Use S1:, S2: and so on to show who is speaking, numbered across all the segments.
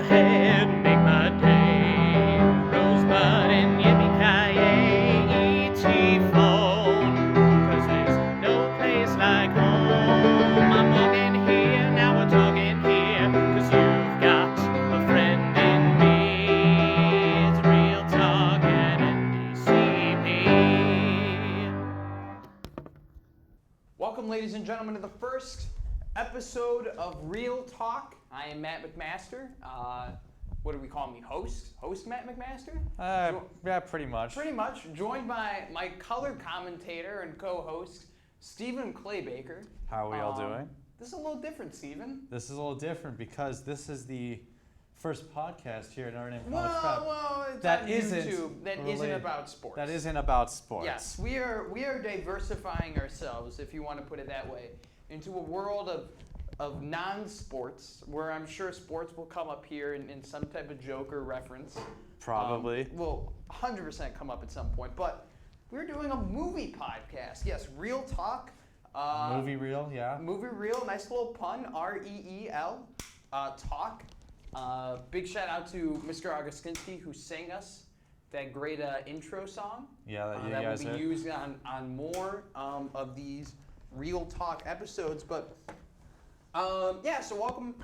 S1: head, make my day. Rosebud and yippee-ki-yay, E.T. phone. 'Cause there's no place like home. I'm walking here, now we're talking here. 'Cause you've got a friend in me. It's real talk at NDCP.
S2: Welcome, ladies and gentlemen, to the first episode of Real Talk. I am Matt McMaster. What do we call me? Host Matt McMaster?
S3: Yeah, pretty much.
S2: Pretty much. Joined by my color commentator and co-host, Stephen Claybaker.
S3: How are we all doing?
S2: This is a little different, Stephen.
S3: This is a little different because this is the first podcast here at Notre Dame College Prep.
S2: Well, it's
S3: That
S2: on
S3: isn't
S2: YouTube. That isn't
S3: related-
S2: about sports.
S3: That isn't about sports.
S2: Yes, we are diversifying ourselves, if you want to put it that way, into a world of non-sports, where I'm sure sports will come up here in some type of Joker reference.
S3: Probably.
S2: Will 100% come up at some point. But we're doing a movie podcast. Yes, Real Talk.
S3: Movie reel, yeah.
S2: Movie Reel, nice little pun, R-E-E-L, talk. Big shout out to Mr. Augustinsky, who sang us that great intro song.
S3: Yeah, that you
S2: that
S3: guys
S2: will be
S3: did.
S2: used on more of these Real Talk episodes. But yeah, so welcome.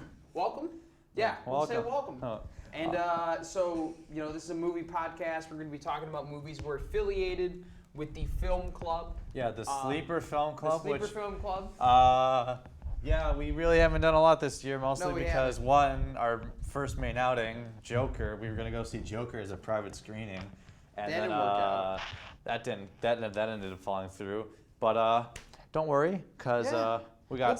S2: Yeah, we'll say welcome.
S3: Oh.
S2: And so, this is a movie podcast. We're going to be talking about movies. We're affiliated with the Film Club.
S3: Yeah, the Sleeper Film Club.
S2: The Sleeper Film Club.
S3: Yeah, we really haven't done a lot this year, mostly
S2: we
S3: because one, our first main outing, Joker, we were gonna go see Joker as a private screening, and
S2: That
S3: then
S2: didn't work out.
S3: that ended up falling through. But don't worry, cause
S2: Yeah.
S3: we got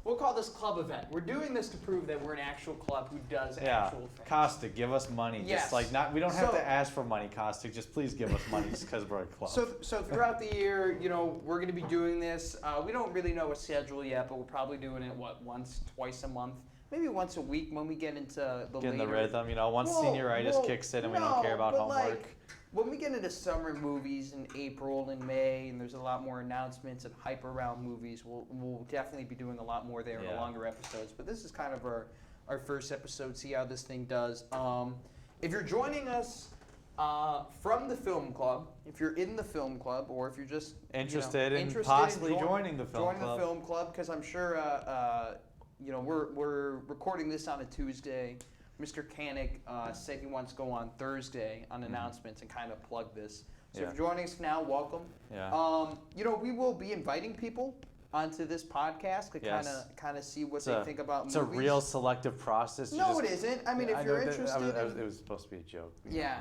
S2: We'll call this club event. We're doing this to prove that we're an actual club who does
S3: Yeah,
S2: actual things.
S3: Caustic, give us money.
S2: Yes.
S3: Just like we don't have
S2: So-
S3: to ask for money, Caustic. Just please give us money, just because we're a club.
S2: So throughout the year, we're going to be doing this. We don't really know a schedule yet, but we're probably doing it once, twice a month, maybe once a week when we get into the
S3: Get in the
S2: later-
S3: rhythm, once
S2: Well,
S3: senioritis kicks in and we don't care about
S2: but
S3: homework.
S2: like, when we get into summer movies in April and May, and there's a lot more announcements and hype around movies, we'll definitely be doing a lot more there in the
S3: Yeah.
S2: longer episodes. But this is kind of our first episode, see how this thing does. If you're joining us from the film club, if you're in the film club, or if you're just
S3: Interested in
S2: interested
S3: possibly
S2: in
S3: joining the film
S2: join
S3: club.
S2: the film club, because I'm sure we're recording this on a Tuesday. Mr. Kanik said he wants to go on Thursday on announcements and kind of plug this. So
S3: Yeah.
S2: if you're joining us now, welcome.
S3: Yeah.
S2: We will be inviting people onto this podcast to
S3: Yes.
S2: kind of see what they think about
S3: It's
S2: movies.
S3: a real selective process. You
S2: No,
S3: just-
S2: it isn't. I mean,
S3: Yeah,
S2: if
S3: know
S2: you're
S3: that-
S2: interested,
S3: it was supposed to be a joke.
S2: yeah.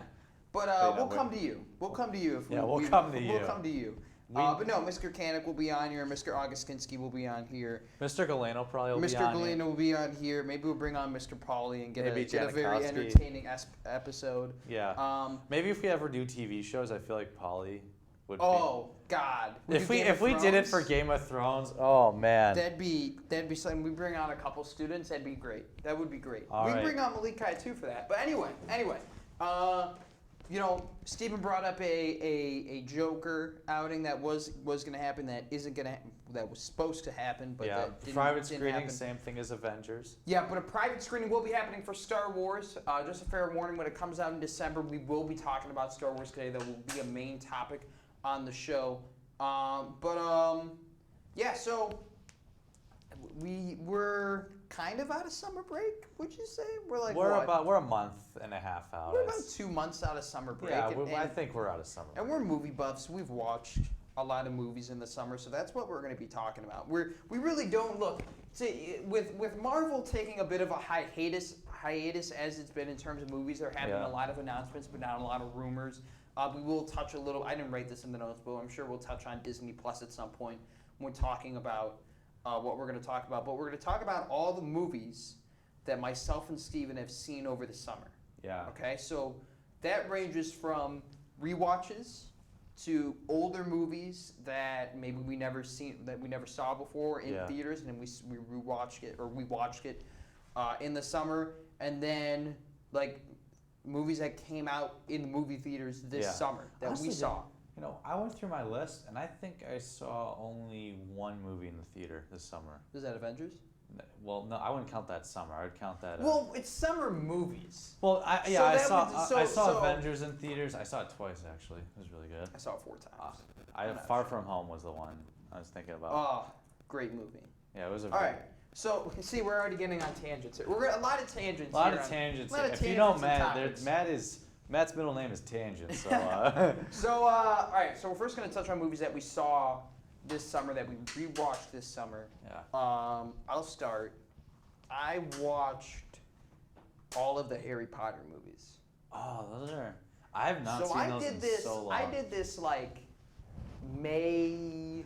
S2: But
S3: But,
S2: we'll come to you. We'll come to you.
S3: Yeah, we'll come to
S2: We'll
S3: you.
S2: come to you. But no, Mr. Kanik will be on here. Mr. Augustinsky will be on here.
S3: Mr. Galeno probably will be
S2: Mr.
S3: on
S2: Galeno
S3: here.
S2: will be on here. Maybe we'll bring on Mr. Pauly and get
S3: Maybe
S2: a very
S3: Janikowski.
S2: entertaining episode.
S3: Yeah. Maybe if we ever do TV shows, I feel like Polly would
S2: Oh God!
S3: be. If
S2: do Game
S3: if
S2: of
S3: we did it
S2: Thrones,
S3: for Game of Thrones, oh man.
S2: that'd be something. We bring on a couple students. That'd be great. That would be great.
S3: All
S2: we
S3: right.
S2: bring on Malik Kai too for that. But anyway. Stephen brought up a Joker outing that was going to happen, that isn't going to, that was supposed to happen, but
S3: Yeah,
S2: that
S3: private
S2: didn't
S3: screening,
S2: happen.
S3: same thing as Avengers.
S2: Yeah, but a private screening will be happening for Star Wars. Just a fair warning, when it comes out in December, we will be talking about Star Wars today. That will be a main topic on the show. Yeah, so we're kind of out of summer break, would you say? We're
S3: We're a month and a half out.
S2: We're about 2 months out of summer break.
S3: Yeah,
S2: and,
S3: I think we're out of summer.
S2: and we're movie buffs. We've watched a lot of movies in the summer, so that's what we're going to be talking about. We really don't look. See, with Marvel taking a bit of a hiatus as it's been in terms of movies, there have been a lot of announcements, but not a lot of rumors. We will touch a little. I didn't write this in the notes, but I'm sure we'll touch on Disney Plus at some point when talking about what we're going to talk about. But we're going to talk about all the movies that myself and Steven have seen over the summer.
S3: Yeah.
S2: Okay, so that ranges from rewatches to older movies that maybe we never saw before in theaters, and then we rewatched it, or we watched it in the summer, and then like movies that came out in the movie theaters this summer that
S3: Honestly,
S2: we saw.
S3: I went through my list, and I think I saw only one movie in the theater this summer.
S2: Is that Avengers?
S3: Well, no, I wouldn't count that summer. I would count that.
S2: Well, it's summer movies.
S3: Well,
S2: so
S3: I
S2: that
S3: saw
S2: would- so-
S3: I saw
S2: so-
S3: Avengers in theaters. I saw it twice actually. It was really good.
S2: I saw it 4 times.
S3: Far From Home was the one I was thinking about.
S2: Oh, great movie.
S3: Yeah, it was a.
S2: All right. So, see, we're already getting on tangents here. We're a lot of tangents.
S3: A lot
S2: here
S3: of
S2: on-
S3: tangents.
S2: lot of
S3: If you know
S2: tangents and
S3: Matt,
S2: topics.
S3: Matt's middle name is Tangent. So.
S2: All right. So we're first going to touch on movies that we saw this summer that we rewatched this summer.
S3: Yeah.
S2: I'll start. I watched all of the Harry Potter movies.
S3: Oh, those are. I have not
S2: So
S3: seen
S2: I
S3: those
S2: did
S3: in
S2: this.
S3: so long.
S2: I did this like May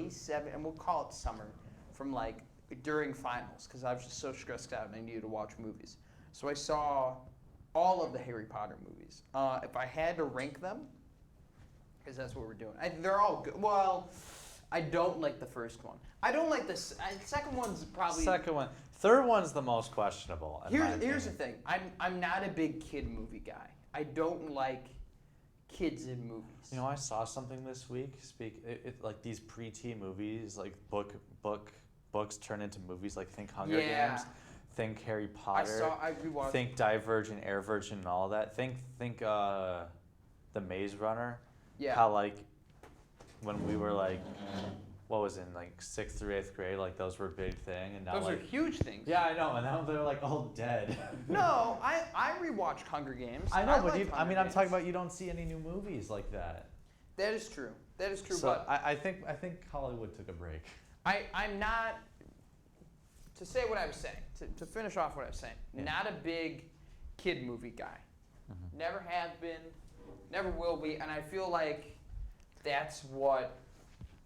S2: 7, and we'll call it summer, from like during finals because I was just so stressed out and I needed to watch movies. So I saw all of the Harry Potter movies. If I had to rank them, because that's what we're doing. They're all good. Well, I don't like the first one. I don't like the second one's probably.
S3: Second one. Third one's the most questionable.
S2: Here's the thing. I'm not a big kid movie guy. I don't like kids in movies.
S3: You know, I saw something this week. Like these preteen movies, like books turn into movies. Like think Hunger Games, think Harry Potter.
S2: I rewatched.
S3: Think Divergent, Airvirgin, and all that. Think The Maze Runner.
S2: Yeah.
S3: How like when we were like, what was it, in like 6th through 8th grade, like those were a big thing, and now
S2: Those
S3: like
S2: are huge things.
S3: yeah, I know, and now they're like all dead.
S2: No, I rewatched Hunger Games.
S3: I know, but
S2: liked Hunger
S3: I'm
S2: Games.
S3: talking about you don't see any new movies like that.
S2: That is true. That is true.
S3: So
S2: But
S3: I think Hollywood took a break.
S2: I'm not. To say what I was saying, to finish off what I was saying, not a big kid movie guy.
S3: Mm-hmm.
S2: Never have been, never will be, and I feel like that's what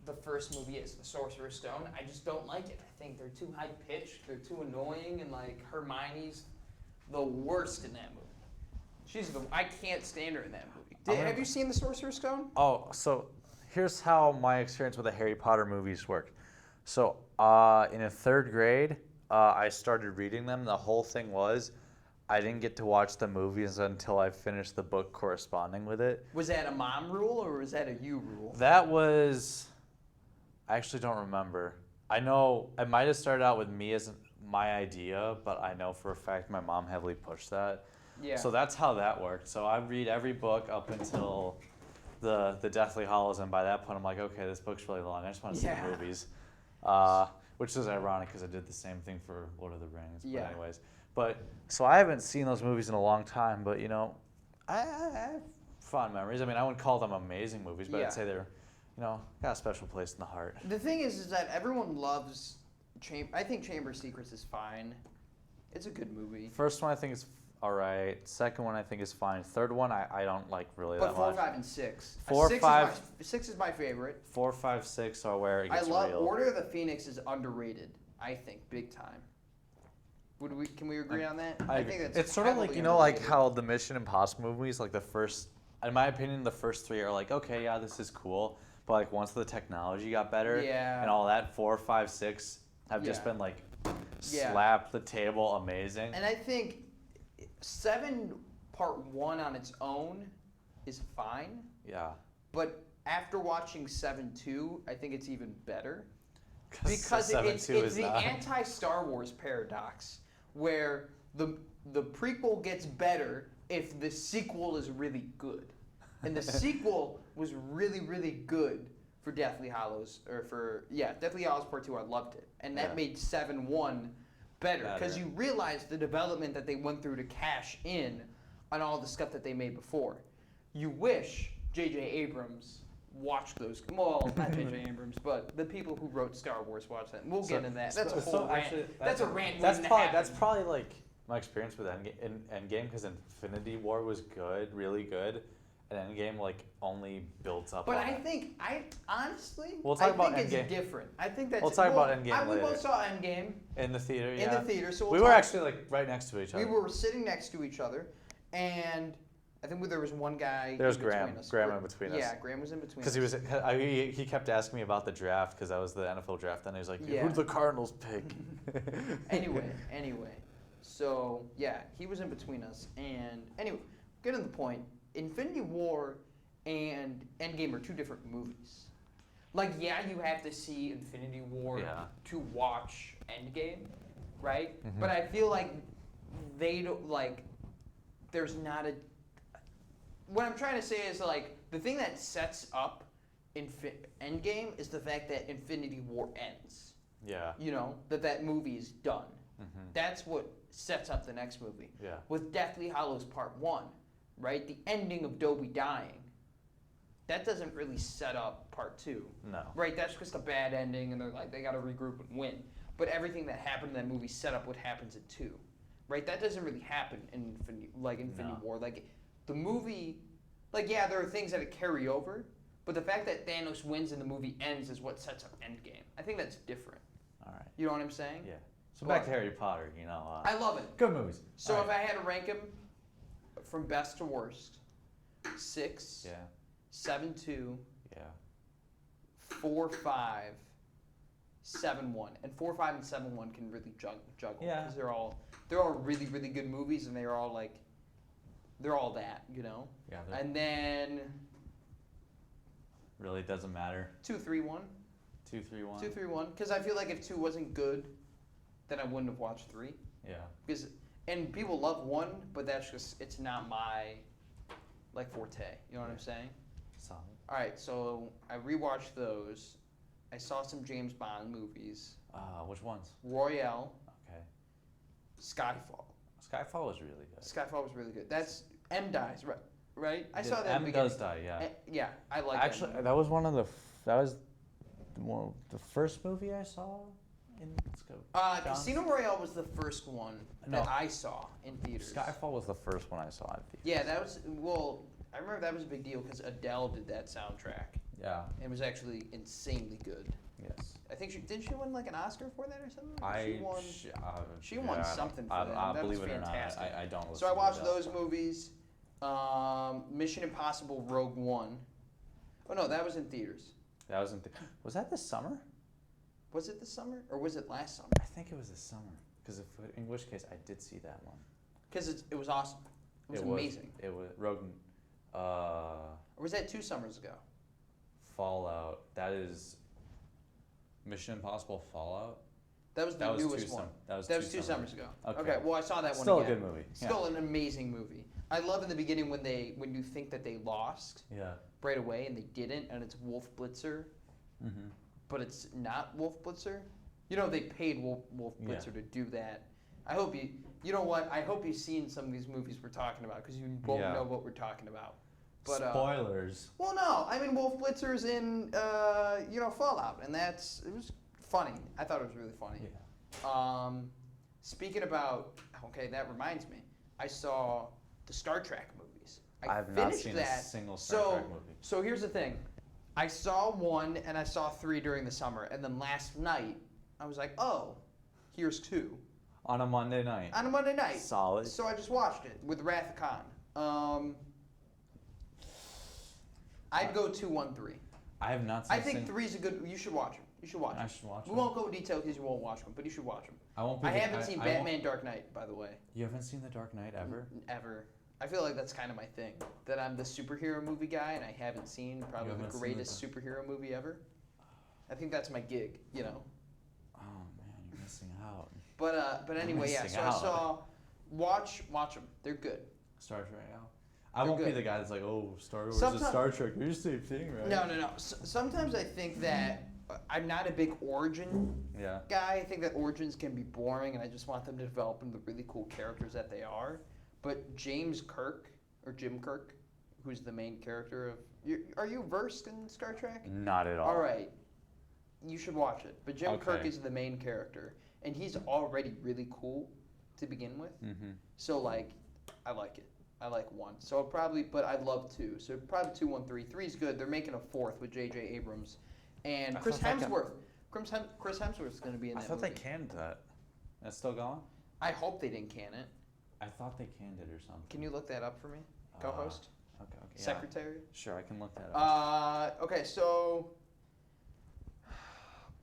S2: the first movie is, The Sorcerer's Stone. I just don't like it. I think they're too high pitched, they're too annoying, and like Hermione's the worst in that movie. I can't stand her in that movie. Have you seen The Sorcerer's Stone?
S3: Oh, so here's how my experience with the Harry Potter movies worked. So in a 3rd grade, I started reading them. The whole thing was I didn't get to watch the movies until I finished the book corresponding with it.
S2: Was that a mom rule or was that a you rule?
S3: That was, I actually don't remember. I know it might have started out with me as my idea, but I know for a fact my mom heavily pushed that.
S2: Yeah.
S3: So that's how that worked. So I read every book up until the Deathly Hallows, and by that point I'm like, okay, this book's really long. I just want to see the movies. Which is ironic because I did the same thing for Lord of the Rings. But anyways. So I haven't seen those movies in a long time, but you know, I have fond memories. I mean, I wouldn't call them amazing movies, but I'd say they're, you know, got a special place in the heart.
S2: The thing is that everyone loves I think Chamber of Secrets is fine. It's a good movie.
S3: First one I think is all right. Second one I think is fine. Third one I don't like really
S2: But
S3: that
S2: 4,
S3: much.
S2: 5, and 6.
S3: 4, 5.
S2: 6 is my favorite.
S3: 4, 5, 6 are where it
S2: I
S3: gets
S2: love
S3: real.
S2: Order of the Phoenix is underrated. I think big time. Can we agree on that? I think that's
S3: it's sort of like,
S2: heavily
S3: you know, like
S2: underrated.
S3: how the Mission Impossible movies, like the first, in my opinion, the first 3 are like, okay, yeah, this is cool. But like once the technology got better and all that, 4, 5, 6 have just been like slap the table amazing.
S2: And I think 7 part 1 on its own is fine.
S3: Yeah.
S2: But after watching 7-2, I think it's even better. Because
S3: 7-2
S2: it's the anti-Star Wars paradox, where the prequel gets better if the sequel is really good. And the sequel was really, really good for Deathly Hallows, Deathly Hallows Part 2, I loved it. And that made 7-1 better, because you realize the development that they went through to cash in on all the stuff that they made before. You wish J.J. Abrams watched those. Well, not J.J. Abrams, but the people who wrote Star Wars watched that. We'll get into that. That's a whole rant. That's a rant.
S3: That's probably like my experience with Endgame, because Infinity War was good, really good, and Endgame like only builds up.
S2: But
S3: on
S2: I
S3: it.
S2: think honestly,
S3: We'll talk about
S2: it's
S3: Endgame.
S2: different. I think that's.
S3: We'll talk about Endgame
S2: We
S3: later.
S2: both saw Endgame
S3: In the theater,
S2: in the theater, so
S3: we were actually like right next to each other.
S2: We were sitting next to each other, and I think there was one guy.
S3: There was
S2: in between
S3: Graham.
S2: us.
S3: Graham in between us.
S2: Yeah, Graham was in between.
S3: Because he kept asking me about the draft, because that was the NFL draft, and he was like,
S2: Yeah.
S3: "Who did the Cardinals pick?"
S2: Anyway. So yeah, he was in between us, and anyway, getting to the point. Infinity War and Endgame are 2 different movies. Like, yeah, you have to see Infinity War
S3: Yeah.
S2: to watch Endgame, right?
S3: Mhm.
S2: But I feel like they don't, like, there's not a... What I'm trying to say is, like, the thing that sets up Endgame is the fact that Infinity War ends.
S3: Yeah.
S2: You know, that movie is done.
S3: Mhm.
S2: That's what sets up the next movie.
S3: Yeah.
S2: With Deathly Hallows Part 1, right? The ending of Dobie dying, that doesn't really set up Part 2.
S3: No.
S2: Right? That's just a bad ending, and they're like, they gotta regroup and win. But everything that happened in that movie set up what happens at 2. Right? That doesn't really happen in Infinity
S3: No.
S2: War. Like, the movie, like, yeah, there are things that carry over, but the fact that Thanos wins and the movie ends is what sets up Endgame. I think that's different.
S3: All right.
S2: You know what I'm saying?
S3: Yeah. So back to Harry Potter,
S2: I love it.
S3: good movies.
S2: So
S3: All
S2: if
S3: right.
S2: I had to rank them from best to worst, 6,
S3: Yeah.
S2: 7, 2,
S3: Yeah.
S2: 4, 5, 7, 1, and 4, 5, and 7, 1 can really juggle
S3: Yeah.
S2: because they're all really really good movies, and they're all like they're all that, you know.
S3: Yeah.
S2: And then
S3: Really doesn't matter.
S2: 2, 3, 1,
S3: 2, 3, 1.
S2: 2, 3, 1, because I feel like if 2 wasn't good, then I wouldn't have watched 3.
S3: Yeah.
S2: Because and people love 1, but that's just it's not my like forte. You know what I'm saying?
S3: Solid.
S2: All right, so I rewatched those. I saw some James Bond movies.
S3: Which ones?
S2: Royale,
S3: Okay.
S2: Skyfall.
S3: Skyfall was really good.
S2: Skyfall was really good. That's M dies, right? Right? I
S3: Did
S2: saw that. at the
S3: M
S2: beginning.
S3: does die, yeah.
S2: Yeah, I like
S3: Actually,
S2: that.
S3: that was one of the. That was the first movie I saw in John's-
S2: Casino Royale was the first one
S3: No.
S2: that I saw in theaters.
S3: Skyfall was the first one I saw in theaters.
S2: Yeah, that was well. I remember that was a big deal because Adele did that soundtrack.
S3: Yeah.
S2: It was actually insanely good.
S3: Yes.
S2: I think didn't she win like an Oscar for that or something? She
S3: yeah,
S2: won
S3: I don't-
S2: something for
S3: I,
S2: that.
S3: I
S2: That was
S3: believe it or not,
S2: fantastic.
S3: I don't.
S2: So I
S3: listen to
S2: watched
S3: Adele.
S2: those movies. Mission Impossible Rogue One. Oh no, that was in theaters.
S3: That was was that this summer?
S2: Was it this summer or was it last summer?
S3: I think it was this summer. Because in which case I did see that one.
S2: Because it was awesome. It was amazing.
S3: It was Rogue.
S2: Or was that 2 summers ago?
S3: Fallout. That is Mission Impossible Fallout.
S2: That was the
S3: That was
S2: newest
S3: two
S2: one.
S3: sum-
S2: That was 2 summers ago.
S3: Okay.
S2: Well, I saw that one
S3: Still
S2: again.
S3: a good movie.
S2: Still an amazing movie. I love in the beginning when you think that they lost
S3: Yeah.
S2: right away and they didn't, and it's Wolf Blitzer,
S3: Mm-hmm.
S2: but it's not Wolf Blitzer. You know, they paid Wolf Blitzer
S3: Yeah.
S2: to do that. I hope you know what? I hope you've seen some of these movies we're talking about because you won't
S3: Yeah.
S2: know what we're talking about. But
S3: Spoilers.
S2: well, no, I mean Wolf Blitzer's in Fallout, and it was funny. I thought it was really funny.
S3: Yeah.
S2: Speaking about, okay, that reminds me. I saw the Star Trek movies.
S3: I have not
S2: finished
S3: seen
S2: that.
S3: a single Star Trek movie.
S2: So here's the thing. I saw 1 and I saw 3 during the summer, and then last night I was like, oh, here's 2
S3: On a Monday night.
S2: on a Monday night.
S3: Solid.
S2: So I just watched it with Wrath of Khan. I'd go 2, 1, 3.
S3: I have not seen.
S2: I think 3's a good. You should watch them. You should watch
S3: I
S2: them.
S3: should watch
S2: We
S3: them.
S2: won't go in detail because you won't watch them, but you should watch them.
S3: I won't. Be
S2: I
S3: the-
S2: haven't seen
S3: I won't-
S2: Batman Dark Knight, by the way.
S3: You haven't seen The Dark Knight ever?
S2: Ever. I feel like that's kind of my thing. That I'm the superhero movie guy, and I haven't seen probably
S3: haven't
S2: the
S3: seen
S2: greatest superhero movie ever. I think that's my gig, you know.
S3: Oh man, you're missing out.
S2: But anyway, yeah.
S3: missing
S2: So
S3: out.
S2: I saw. Watch them. They're good.
S3: Star Trek. Yeah. I
S2: They're
S3: won't be
S2: good.
S3: the guy that's like, oh, Star Wars
S2: Sometime-
S3: is Star Trek. They're the same thing, right?
S2: No. Sometimes I think that I'm not a big origin
S3: Yeah.
S2: guy. I think that origins can be boring, and I just want them to develop into the really cool characters that they are. But James Kirk, or Jim Kirk, who's the main character of... Are you versed in Star Trek?
S3: Not at all.
S2: All right. You should watch it. But Jim Kirk
S3: Okay.
S2: is the main character, and he's already really cool to begin with.
S3: Mm-hmm.
S2: So, like, I like it. I like 1. So but I love 2. So probably 2, 1, 3. 3's good. They're making a 4th with J.J. Abrams. And
S3: I
S2: Chris
S3: thought that
S2: Hemsworth. Chris Hemsworth's going to be in
S3: I
S2: that
S3: thought
S2: movie.
S3: they canned that. That's still going?
S2: I hope they didn't can it.
S3: I thought they canned it or something.
S2: Can you look that up for me? Co-host?
S3: Okay. Yeah.
S2: Secretary?
S3: Sure, I can look that up.
S2: Okay, so...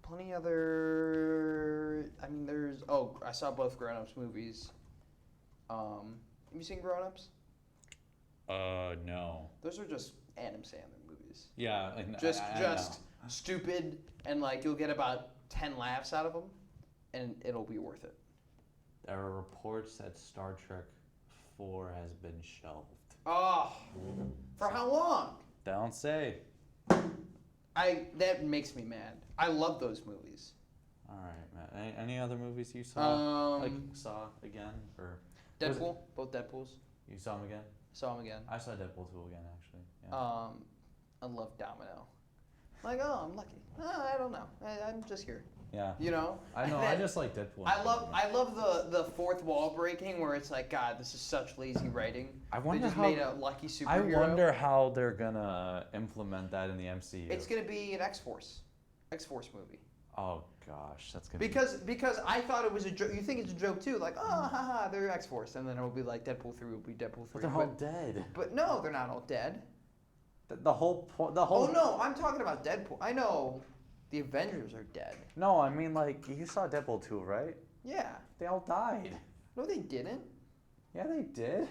S2: Plenty other... I mean, there's... Oh, I saw both Grown Ups movies. Have you seen Grown Ups?
S3: No.
S2: Those are just Adam Sandler movies.
S3: Yeah.
S2: Just stupid, and like you'll get about 10 laughs out of them, and it'll be worth it.
S3: There are reports that Star Trek 4 has been shelved.
S2: Oh, for how long?
S3: Don't say.
S2: That makes me mad. I love those movies.
S3: All right, Matt. Any other movies you saw? Saw again or?
S2: Deadpool. Both Deadpools.
S3: You saw them again?
S2: Saw them again.
S3: I saw Deadpool 2 again actually. Yeah.
S2: I love Domino. Like, oh, I'm lucky. I don't know. I'm just here.
S3: Yeah.
S2: You know.
S3: I know. I just like Deadpool.
S2: I love the fourth wall breaking where it's like, God, this is such lazy writing.
S3: I wonder
S2: they just
S3: how.
S2: made a lucky superhero.
S3: I wonder how they're gonna implement that in the MCU.
S2: It's gonna be an X-Force movie.
S3: Oh gosh, that's gonna.
S2: Because I thought it was a joke. You think it's a joke too, like, oh, haha, they're X-Force, and then it'll be like Deadpool 3 will be Deadpool 3.
S3: But they're all dead.
S2: But no, they're not all dead.
S3: The whole.
S2: Oh no, I'm talking about Deadpool. I know, the Avengers are dead.
S3: No, I mean like you saw Deadpool 2, right?
S2: Yeah.
S3: They all died.
S2: No, they didn't.
S3: Yeah, they did.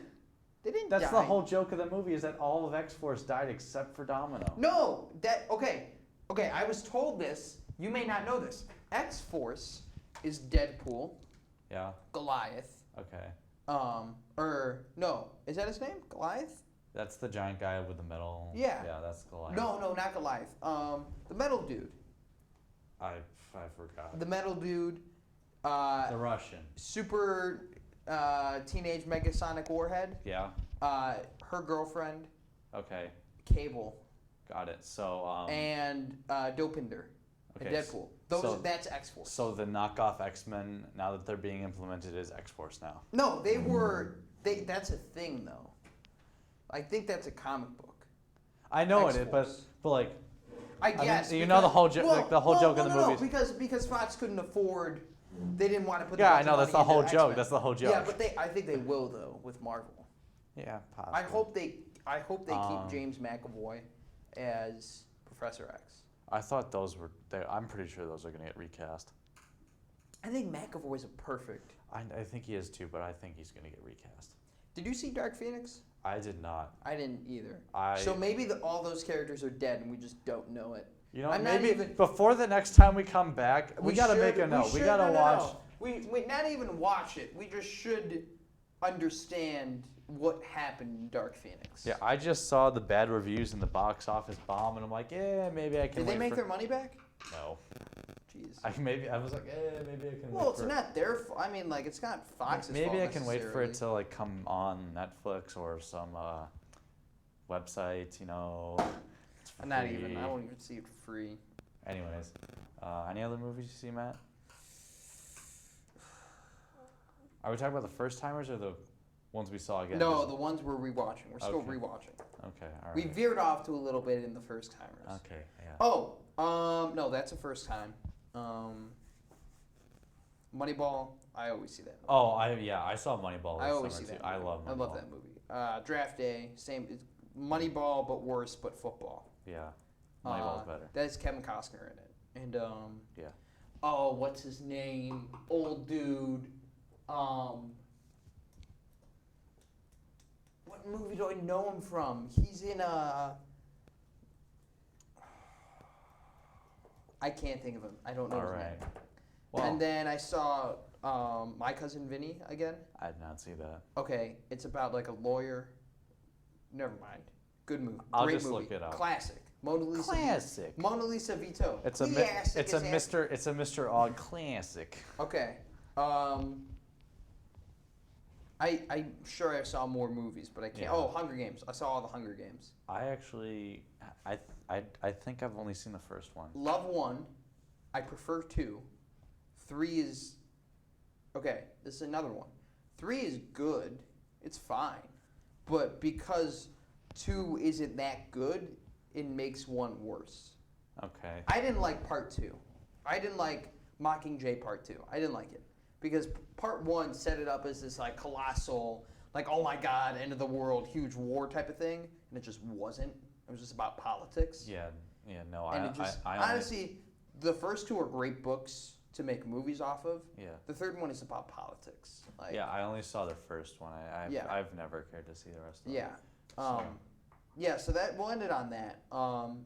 S2: They didn't.
S3: That's
S2: die.
S3: the whole joke of the movie is that all of X-Force died except for Domino.
S2: No, okay. I was told this. You may not know this. X-Force is Deadpool.
S3: Yeah.
S2: Goliath.
S3: Okay.
S2: No, is that his name? Goliath?
S3: That's the giant guy with the metal.
S2: Yeah.
S3: Yeah, that's Goliath.
S2: No, not Goliath. The metal dude.
S3: I forgot.
S2: The metal dude.
S3: The Russian.
S2: Super teenage megasonic warhead.
S3: Yeah.
S2: Her girlfriend.
S3: Okay.
S2: Cable.
S3: Got it. So.
S2: And Dopinder.
S3: Okay.
S2: And Deadpool. That's X-Force.
S3: So the knockoff X-Men, now that they're being implemented, is X-Force now.
S2: No, that's a thing though. I think that's a comic book.
S3: I know
S2: X-Force.
S3: it is, but like.
S2: I guess.
S3: You know the whole joke, like the whole joke in the movies.
S2: Because Fox couldn't afford. They didn't want to put.
S3: Yeah, I know that's the whole joke. That's the whole joke.
S2: Yeah, but I think they will though with Marvel.
S3: Yeah, possibly.
S2: I hope they keep James McAvoy as Professor X.
S3: I thought those were. I'm pretty sure those are gonna get recast.
S2: I think McAvoy's a perfect.
S3: I think he is too, but I think he's gonna get recast.
S2: Did you see Dark Phoenix?
S3: I did not.
S2: I didn't either.
S3: So
S2: maybe all those characters are dead and we just don't know it.
S3: You know, maybe before the next time we come back, we gotta make a note. We gotta watch.
S2: No. We not even watch it. We just should understand what happened in Dark Phoenix.
S3: Yeah, I just saw the bad reviews in the box office bomb, and I'm like, yeah, maybe I can.
S2: Did they make their money back?
S3: No.
S2: Jeez.
S3: I was like, maybe I can.
S2: Well, it's not their fault. I mean, like, it's not Fox's fault.
S3: Maybe I can wait for it to like come on Netflix or some website. You know.
S2: Not even. I won't even see it free.
S3: Anyways, any other movies you see, Matt? Are we talking about the first timers or the ones we saw again?
S2: No, the ones we're rewatching. We're still rewatching.
S3: Okay, all right.
S2: We veered off to a little bit in the first timers.
S3: Okay, yeah.
S2: Oh, no, that's a first time. Moneyball. I always see that movie.
S3: Oh, I saw Moneyball.
S2: I always see that.
S3: I love Moneyball.
S2: I love that movie. Draft Day. Same. It's Moneyball, but worse, but football.
S3: Yeah. Moneyball's better.
S2: That's Kevin Costner in it. And
S3: yeah.
S2: Oh, what's his name? Old dude. What movie do I know him from? He's in I can't think of him. I don't know his name. Well, and then I saw My Cousin Vinny again.
S3: I did not see that.
S2: Okay, it's about like a lawyer. Never mind. Good movie.
S3: I'll
S2: Great
S3: just
S2: movie.
S3: look it up.
S2: Classic. Mona Lisa.
S3: Classic.
S2: Mona Lisa Vito.
S3: It's a Mr. Ogg classic.
S2: Okay. I'm sure I saw more movies, but I can't. Yeah. Oh, Hunger Games. I saw all the Hunger Games.
S3: I actually, I think I've only seen the first one.
S2: Love 1. I prefer 2. 3 is, okay, this is another one. 3 is good. It's fine. But because 2 isn't that good, it makes 1 worse.
S3: Okay.
S2: I didn't like part 2. I didn't like Mockingjay part 2. I didn't like it. Because part 1 set it up as this like colossal, like, oh my God, end of the world, huge war type of thing. And it just wasn't. It was just about politics.
S3: Yeah, no,
S2: and honestly, the first 2 are great books to make movies off of.
S3: Yeah.
S2: The third one is about politics. Like,
S3: yeah, I only saw the first one. I've never cared to see the rest of them.
S2: Yeah. Yeah, so we'll end it on that.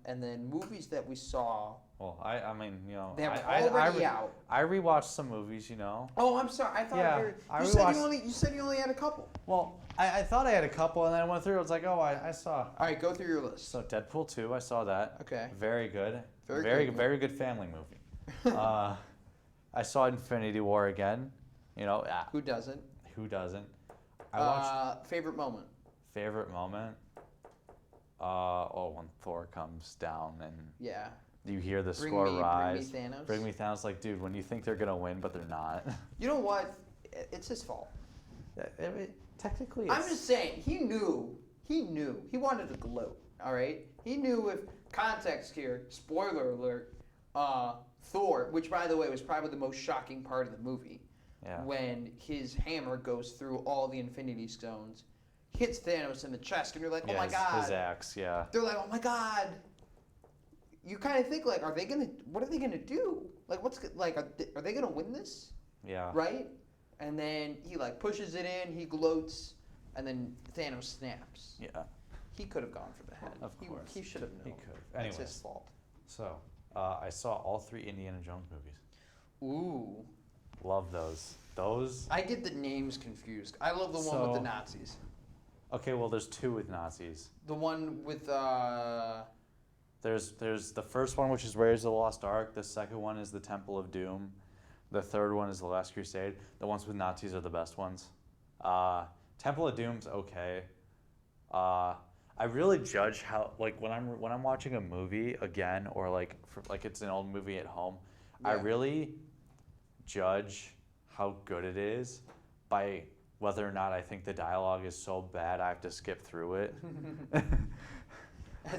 S2: And then movies that we saw.
S3: Well, I mean, you know,
S2: They're
S3: I
S2: already out.
S3: I rewatched some movies, you know.
S2: Oh, I'm sorry. I thought
S3: Yeah,
S2: you said you said you only had a couple.
S3: Well, I thought I had a couple, and then I went through. I was like, oh, I saw.
S2: All right, go through your list.
S3: So Deadpool 2, I saw that.
S2: Okay.
S3: Very good.
S2: Very good.
S3: Good family movie. I saw Infinity War again. You know.
S2: Who doesn't?
S3: Who doesn't? I watched.
S2: Favorite moment.
S3: Favorite moment. When Thor comes down and
S2: Yeah.
S3: you hear the score rise.
S2: Bring me Thanos.
S3: Bring me Thanos. Like, dude, when you think they're gonna win, but they're not.
S2: You know what? It's his fault.
S3: I mean, technically,
S2: I'm just saying. He knew. He wanted to gloat. All right. He knew. With context here, spoiler alert. Thor, which by the way was probably the most shocking part of the movie, when his hammer goes through all the Infinity Stones, hits Thanos in the chest, and you're like, oh my god.
S3: His axe, yeah.
S2: They're like, oh my god. You kind of think like, what are they gonna do? Like, are they gonna win this?
S3: Yeah.
S2: Right? And then he like pushes it in, he gloats, and then Thanos snaps.
S3: Yeah.
S2: He could have gone for the head.
S3: Of course.
S2: He should have known.
S3: He could have.
S2: It's his fault.
S3: So, I saw all 3 Indiana Jones movies.
S2: Ooh.
S3: Love those. Those.
S2: I get the names confused. I love the one with the Nazis.
S3: Okay, well, there's 2 with Nazis.
S2: The one with
S3: There's the first one, which is Raiders of the Lost Ark. The second one is the Temple of Doom. The third one is the Last Crusade. The ones with Nazis are the best ones. Temple of Doom's okay. I really judge how, like, when I'm watching a movie again, or like it's an old movie at home, I really judge how good it is by whether or not I think the dialogue is so bad I have to skip through it.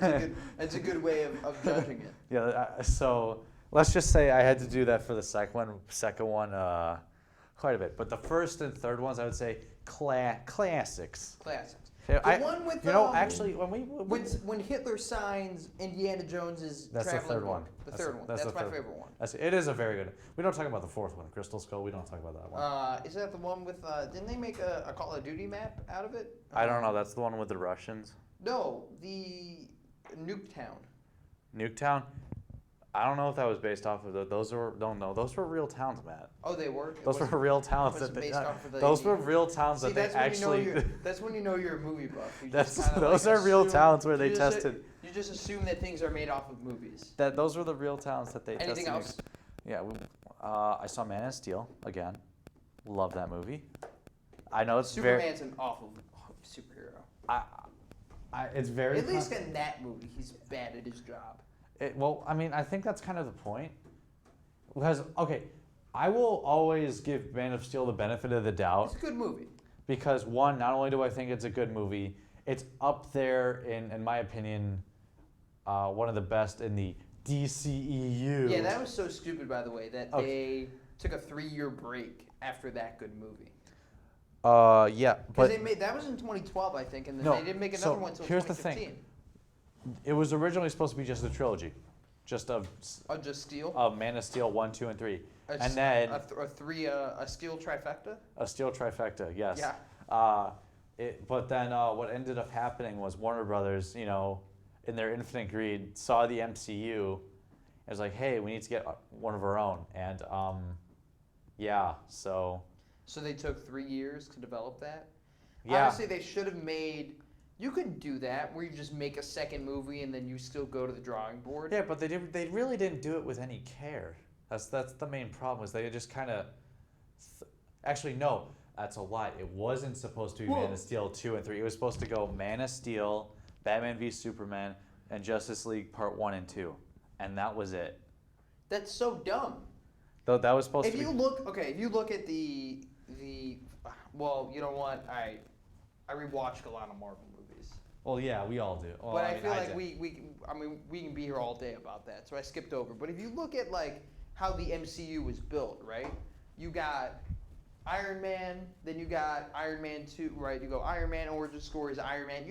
S2: That's a good way of judging it.
S3: Yeah. So let's just say I had to do that for the second one, quite a bit. But the first and third ones, I would say classics.
S2: Classics.
S3: The
S2: one with
S3: actually
S2: when Hitler signs Indiana Jones's
S3: that's
S2: traveling
S3: the third one.
S2: book. The third one. That's my favorite one.
S3: It is a very good. We don't talk about the fourth one, Crystal Skull. We don't talk about that one.
S2: Is that the one with? Didn't they make a Call of Duty map out of it?
S3: I don't know. That's the one with the Russians.
S2: No, the Nuketown.
S3: Nuketown. I don't know if that was based off of those were those were real towns, Matt.
S2: Oh, they were.
S3: Those were real towns those were real towns that they actually.
S2: That's when you know you're a movie buff.
S3: Those are real towns where they tested.
S2: You just assume that things are made off of movies.
S3: Those were the real towns that they tested.
S2: Anything else?
S3: Yeah, I saw Man of Steel again. Love that movie. I know it's
S2: Superman's an awful superhero.
S3: It's very.
S2: At least in that movie, he's bad at his job.
S3: Well, I mean, I think that's kind of the point. Because, okay, I will always give Man of Steel the benefit of the doubt.
S2: It's a good movie.
S3: Because, one, not only do I think it's a good movie, it's up there, in my opinion, one of the best in the DCEU.
S2: Yeah, that was so stupid, by the way, that they took a 3-year break after that good movie.
S3: Yeah,
S2: but that was in 2012, I think, and then they didn't make another one until 2015.
S3: Here's the thing. It was originally supposed to be just a trilogy, just
S2: Steel.
S3: Of Man of Steel 1, 2, and 3, and then
S2: a Steel trifecta.
S3: A Steel trifecta, yes.
S2: Yeah.
S3: But then what ended up happening was Warner Brothers, in their infinite greed, saw the MCU, and was like, hey, we need to get one of our own, and so.
S2: So they took 3 years to develop that.
S3: Yeah.
S2: Honestly, they should have made. You could do that where you just make a second movie and then you still go to the drawing board.
S3: Yeah, but they really didn't do it with any care. That's the main problem, is they just kind of. Actually, no, that's a lie. It wasn't supposed to be Man of Steel 2 and 3. It was supposed to go Man of Steel, Batman v Superman, and Justice League Part 1 and 2, and that was it.
S2: That's so dumb.
S3: Though that was supposed
S2: to be. If you look at the well, you know what? I rewatched a lot of Marvel movies.
S3: Well, yeah, we all do. Well,
S2: but I feel like we can be here all day about that, so I skipped over. But if you look at like how the MCU was built, right? You got Iron Man, then you got Iron Man 2, right? You go Iron Man, origin story is Iron Man.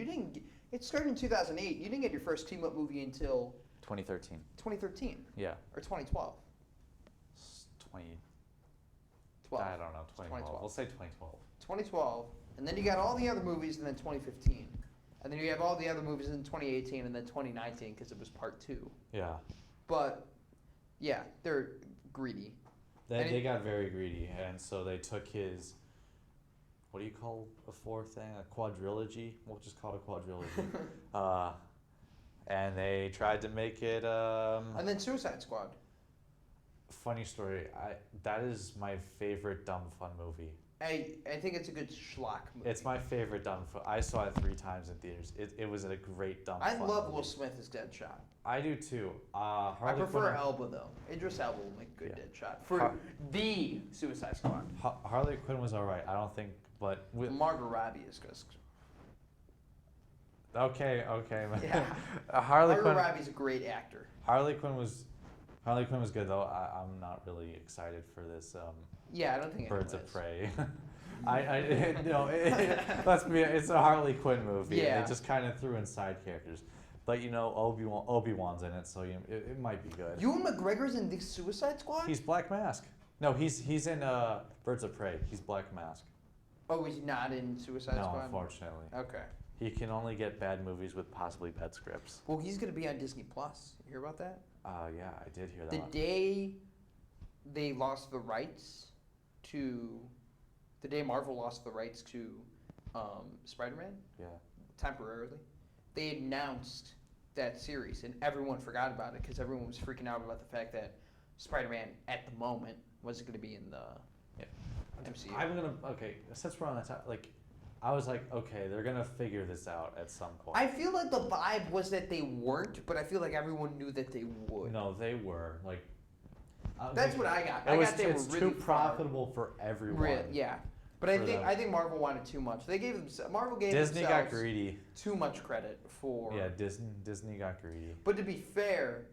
S2: It started in 2008. You didn't get your first team-up movie until
S3: 2013.
S2: 2013.
S3: Yeah.
S2: Or 2012.
S3: 2012. I don't know. 2012. We'll say 2012.
S2: 2012, and then you got all the other movies, and then 2015. And then you have all the other movies in 2018 and then 2019 because it was part 2.
S3: Yeah.
S2: But yeah, they're greedy.
S3: They got very greedy, and so they took his, what do you call a 4th thing? A quadrilogy? We'll just call it a quadrilogy. And they tried to make it.
S2: And then Suicide Squad.
S3: Funny story. That is my favorite dumb fun movie.
S2: I think it's a good schlock movie.
S3: It's my favorite dumb fun. I saw it 3 times in theaters. It was a great dumb fun
S2: I love
S3: movie.
S2: Will Smith as Deadshot.
S3: I do too.
S2: I prefer Elba though. Idris Elba will make a good Deadshot for the Suicide Squad.
S3: Harley Quinn was alright. I don't think, but
S2: Margot Robbie is good.
S3: Okay.
S2: Yeah. Margot Robbie's a great actor.
S3: Harley Quinn was good though. I'm not really excited for this.
S2: Yeah, I don't think
S3: Birds of Prey. It's a Harley Quinn movie.
S2: Yeah.
S3: And they just kind of threw in side characters, but Obi-Wan's in it, so it might be good.
S2: Ewan McGregor's in the Suicide Squad.
S3: He's Black Mask. No, he's in Birds of Prey. He's Black Mask.
S2: Oh, he's not in Suicide Squad?
S3: No, unfortunately.
S2: Okay.
S3: He can only get bad movies with possibly bad scripts.
S2: Well, he's going to be on Disney Plus. You hear about that?
S3: Yeah, I did hear that.
S2: The day they lost the rights to... The day Marvel lost the rights to Spider-Man,
S3: Yeah.
S2: temporarily, they announced that series, and everyone forgot about it because everyone was freaking out about the fact that Spider-Man, at the moment, wasn't going to be in the MCU.
S3: Since we're on that topic, I was like, okay, they're gonna figure this out at some point.
S2: I feel like the vibe was that they weren't, but I feel like everyone knew that they would.
S3: No, they were like.
S2: That's what I got.
S3: It's too profitable for everyone.
S2: Yeah, but I think Marvel wanted too much. They gave them
S3: Disney got greedy.
S2: Too much credit for.
S3: Yeah, Disney got greedy.
S2: But to be fair,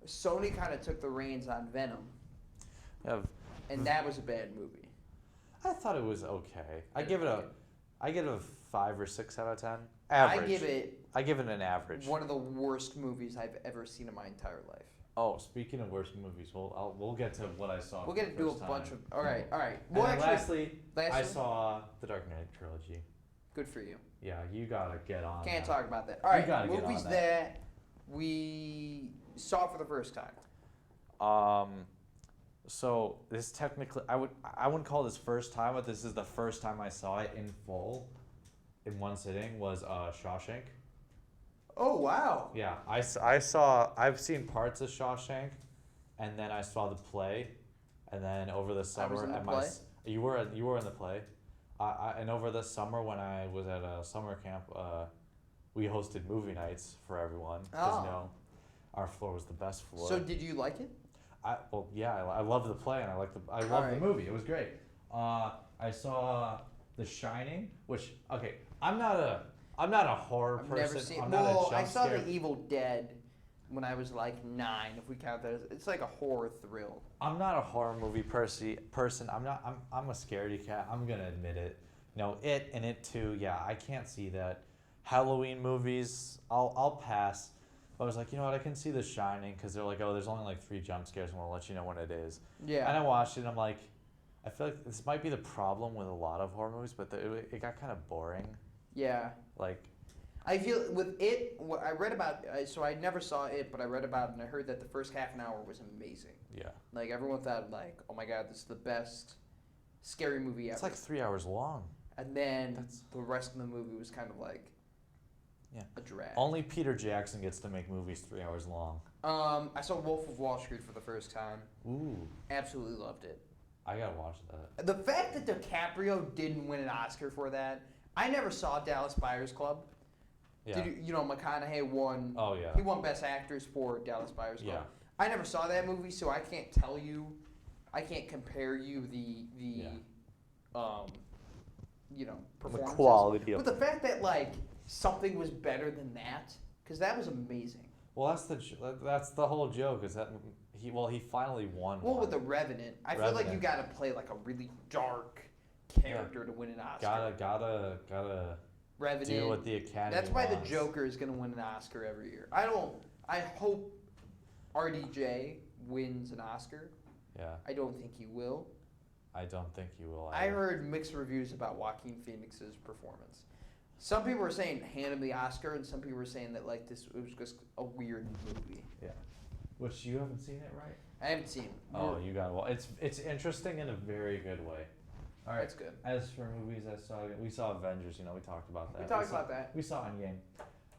S2: Sony kind of took the reins on Venom. And that was a bad movie.
S3: I thought it was okay. I give it a 5 or 6 out of 10. Average. I give it an average.
S2: One of the worst movies I've ever seen in my entire life.
S3: Oh, speaking of worst movies, we'll get to what I saw.
S2: We'll get to do a bunch of. All right.
S3: Well, lastly, I saw the Dark Knight trilogy.
S2: Good for you.
S3: Yeah, you gotta get on.
S2: Can't
S3: that.
S2: talk about that. All right,
S3: movies
S2: movies that we saw for the first time.
S3: So this technically, I wouldn't call this first time, but this is the first time I saw it in full, in one sitting. Was Shawshank.
S2: Oh wow!
S3: Yeah, I've seen parts of Shawshank, and then I saw the play, and then over the summer
S2: I was in the play?
S3: You were in the play, and over the summer when I was at a summer camp, we hosted movie nights for everyone because our floor was the best floor.
S2: So did you like it?
S3: I love the play and I love the movie. It was great. I saw The Shining, which I'm not a horror person.
S2: Never seen. I saw The Evil Dead when I was like 9. If we count that, it's like a horror thrill.
S3: I'm not a horror movie person. I'm a scaredy cat. I'm gonna admit it. It and It Too. Yeah, I can't see that. Halloween movies, I'll pass. But I was like, you know what? I can see The Shining because they're like, oh, there's only like 3 jump scares, and we'll let you know when it is.
S2: Yeah.
S3: And I watched it, and I'm like, I feel like this might be the problem with a lot of horror movies, but it got kind of boring.
S2: Yeah.
S3: Like,
S2: I feel with it, what I read about, so I never saw it, but I read about it and I heard that the first half an hour was amazing.
S3: Yeah.
S2: Like everyone thought like, oh my God, this is the best scary movie ever.
S3: It's like 3 hours long.
S2: And then the rest of the movie was kind of like a drag.
S3: Only Peter Jackson gets to make movies 3 hours long.
S2: I saw Wolf of Wall Street for the first time.
S3: Ooh.
S2: Absolutely loved it.
S3: I gotta watch that.
S2: The fact that DiCaprio didn't win an Oscar for that, I never saw Dallas Buyers Club.
S3: Yeah.
S2: McConaughey won.
S3: Oh yeah.
S2: He won Best Actors for Dallas Buyers Club.
S3: Yeah.
S2: I never saw that movie, so I can't tell you. I can't compare you the performances.
S3: The quality of.
S2: But the fact that like something was better than that, because that was amazing.
S3: Well, that's the whole joke is that he finally won.
S2: Well, with The Revenant, I feel like you got to play like a really dark character to win an Oscar.
S3: Gotta
S2: Revenant.
S3: do what the Academy
S2: That's why
S3: wants.
S2: the Joker is going to win an Oscar every year. I hope RDJ wins an Oscar.
S3: Yeah.
S2: I don't think he will.
S3: I don't think he will.
S2: I heard mixed reviews about Joaquin Phoenix's performance. Some people were saying hand him the Oscar, and some people were saying that like it was just a weird movie.
S3: Yeah. Which you haven't seen it, right?
S2: I haven't seen it.
S3: Oh, you got it. Well, it's interesting in a very good way. All right.
S2: That's good.
S3: As for movies, we saw Avengers. You know, we talked about that.
S2: We talked about that.
S3: We saw Endgame.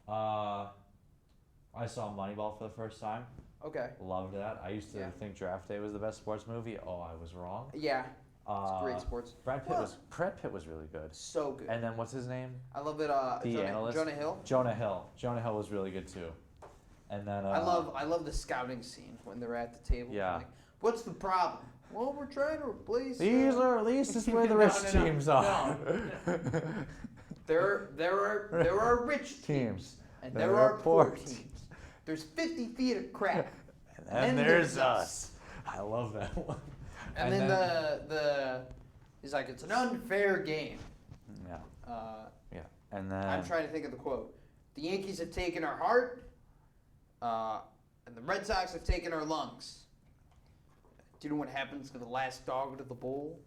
S3: I saw Moneyball for the first time.
S2: Okay.
S3: Loved that. I used to think Draft Day was the best sports movie. Oh, I was wrong.
S2: Yeah. It's great sports.
S3: Brad Pitt was really good.
S2: So good.
S3: And then what's his name?
S2: I love it.
S3: The analyst.
S2: Jonah Hill.
S3: Jonah Hill was really good too. And then
S2: I love the scouting scene when they're at the table.
S3: Yeah.
S2: Like, what's the problem? Well, we're trying to replace.
S3: These is where the rich teams are.
S2: No. There are rich teams and there are poor teams. There's 50 feet of crap.
S3: And then there's us. I love that one.
S2: And then the he's like, it's an unfair game.
S3: Yeah. Yeah. And then
S2: I'm trying to think of the quote. The Yankees have taken our heart, and the Red Sox have taken our lungs. Do you know what happens to the last dog to the bull?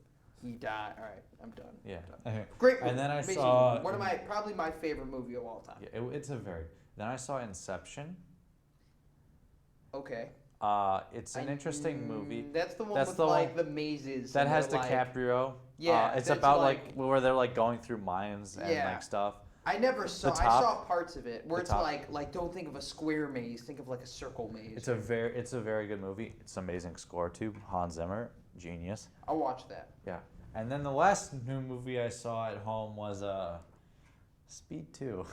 S2: He died. All right, I'm done.
S3: Yeah.
S2: I'm done. Great movie.
S3: And then I
S2: Amazing
S3: saw
S2: movie. Probably my favorite movie of all time.
S3: Yeah, it's a very. Then I saw Inception.
S2: Okay.
S3: It's an interesting movie.
S2: That's the one
S3: That's
S2: with
S3: the
S2: like
S3: one
S2: the mazes.
S3: that has
S2: like,
S3: DiCaprio.
S2: Yeah.
S3: It's
S2: that's
S3: about like where they're like going through mines and
S2: Yeah.
S3: like stuff.
S2: I never saw.
S3: The
S2: I
S3: top-
S2: saw parts of it where
S3: the
S2: it's
S3: top-
S2: like don't think of a square maze. Think of like a circle maze.
S3: It's a very good movie. It's an amazing score too. Hans Zimmer, genius.
S2: I'll watch that.
S3: Yeah. And then the last new movie I saw at home was Speed 2.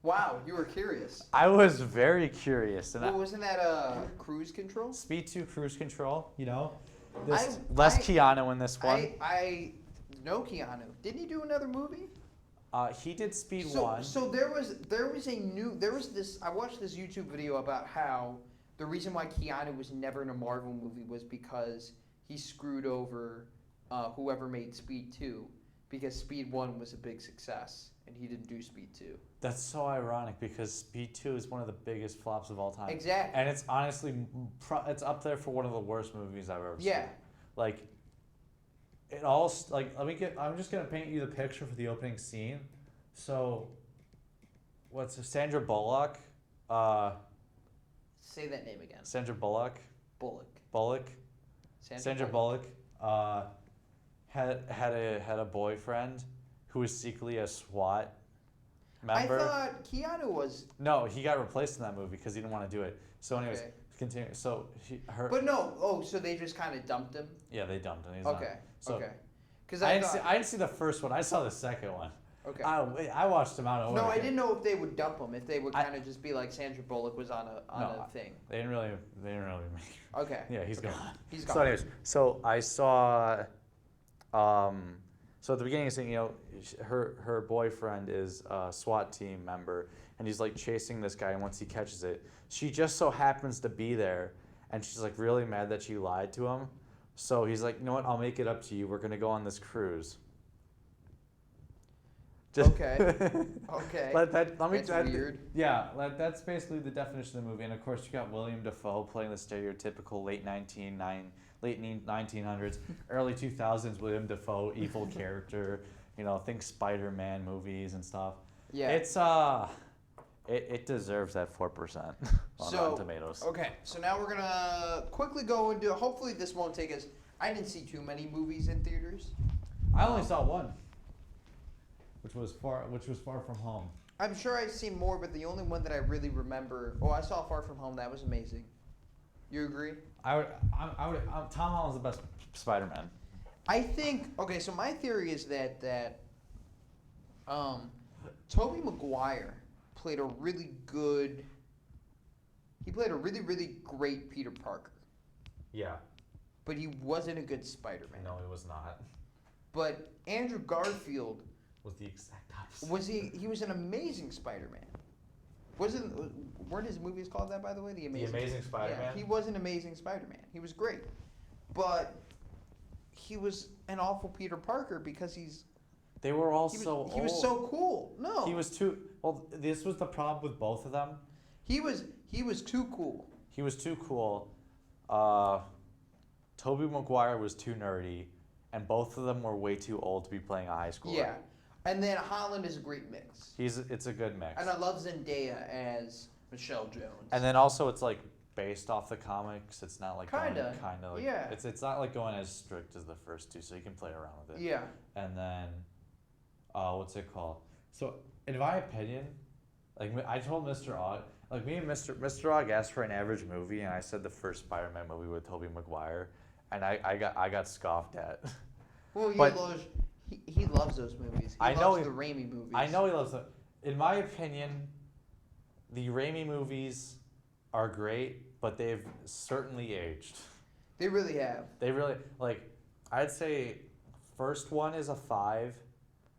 S2: Wow, you were curious.
S3: I was very curious. And
S2: Well, wasn't that Cruise Control?
S3: Speed 2 Cruise Control, you know?
S2: I-
S3: Keanu in this one.
S2: I know Keanu. Didn't he do another movie?
S3: He did Speed 1.
S2: So there was this. I watched this YouTube video about how the reason why Keanu was never in a Marvel movie was because he screwed over whoever made Speed 2, because Speed 1 was a big success and he didn't do Speed 2.
S3: That's so ironic because Speed 2 is one of the biggest flops of all time.
S2: Exactly.
S3: And it's honestly, it's up there for one of the worst movies I've ever seen.
S2: Yeah.
S3: Like, it all, like, I'm just going to paint you the picture for the opening scene. So, Sandra Bullock?
S2: Say that name again.
S3: Sandra Bullock?
S2: Bullock.
S3: Sandra Bullock had a boyfriend who was secretly a SWAT member.
S2: I thought Keanu was.
S3: No, he got replaced in that movie because he didn't want to do it. So, anyways,
S2: Okay.
S3: continue. So
S2: But no. Oh, so they just kind of dumped him.
S3: Yeah, they dumped him. He's
S2: Okay.
S3: not. So
S2: Okay. Because
S3: I didn't see the first one. I saw the second one.
S2: Okay.
S3: I watched them out of order.
S2: No, I didn't know if they would dump him. If they would kind of just be like Sandra Bullock was on a thing.
S3: They didn't really make.
S2: Okay.
S3: Yeah, he's
S2: Okay.
S3: gone.
S2: He's gone.
S3: So anyways, so I saw, so at the beginning of the scene, you know, her boyfriend is a SWAT team member, and he's like chasing this guy, and once he catches it, she just so happens to be there, and she's like really mad that she lied to him. So he's like, you know what? I'll make it up to you. We're gonna go on this cruise.
S2: Okay. Okay.
S3: That's
S2: weird.
S3: Yeah, that's basically the definition of the movie. And of course, you got William Dafoe playing the stereotypical late 1900s, early 2000s William Dafoe evil character. You know, think Spider-Man movies and stuff.
S2: Yeah.
S3: It's it deserves that 4% on Rotten Tomatoes.
S2: Okay, so now we're gonna quickly go into. Hopefully, this won't take us. I didn't see too many movies in theaters.
S3: I only saw one, which was Far From Home.
S2: I'm sure I've seen more, but the only one that I really remember. Oh, I saw Far From Home. That was amazing. You agree?
S3: Tom Holland's the best Spider-Man.
S2: I think. Okay, so my theory is that Tobey Maguire played a really good. He played a really, really great Peter Parker,
S3: Yeah.
S2: but he wasn't a good Spider-Man.
S3: No, he was not.
S2: But Andrew Garfield
S3: Was the exact opposite.
S2: was he was an amazing Spider-Man. Weren't his movies called that, by the way? The Amazing
S3: Spider-Man?
S2: Yeah, he was an amazing Spider-Man. He was great. But he was an awful Peter Parker because
S3: They were all
S2: he was,
S3: so old.
S2: he was so cool. No.
S3: He was too. Well, this was the problem with both of them.
S2: He was too cool.
S3: He was too cool. Tobey Maguire was too nerdy, and both of them were way too old to be playing a high schooler.
S2: Yeah. And then Holland is a great mix.
S3: It's a good mix.
S2: And I love Zendaya as Michelle Jones.
S3: And then also it's like based off the comics. It's not like kind of like
S2: yeah.
S3: It's not like going as strict as the first two, so you can play around with it.
S2: Yeah.
S3: And then, what's it called? So in my opinion, like I told Mr. Ogg, like me and Mr. Ogg asked for an average movie, and I said the first Spider-Man movie with Tobey Maguire, and I got scoffed at.
S2: Well, he loves those movies. He loves the Raimi movies.
S3: I know he loves them. In my opinion, the Raimi movies are great, but they've certainly aged.
S2: They really have.
S3: They really, like, I'd say first one is a 5.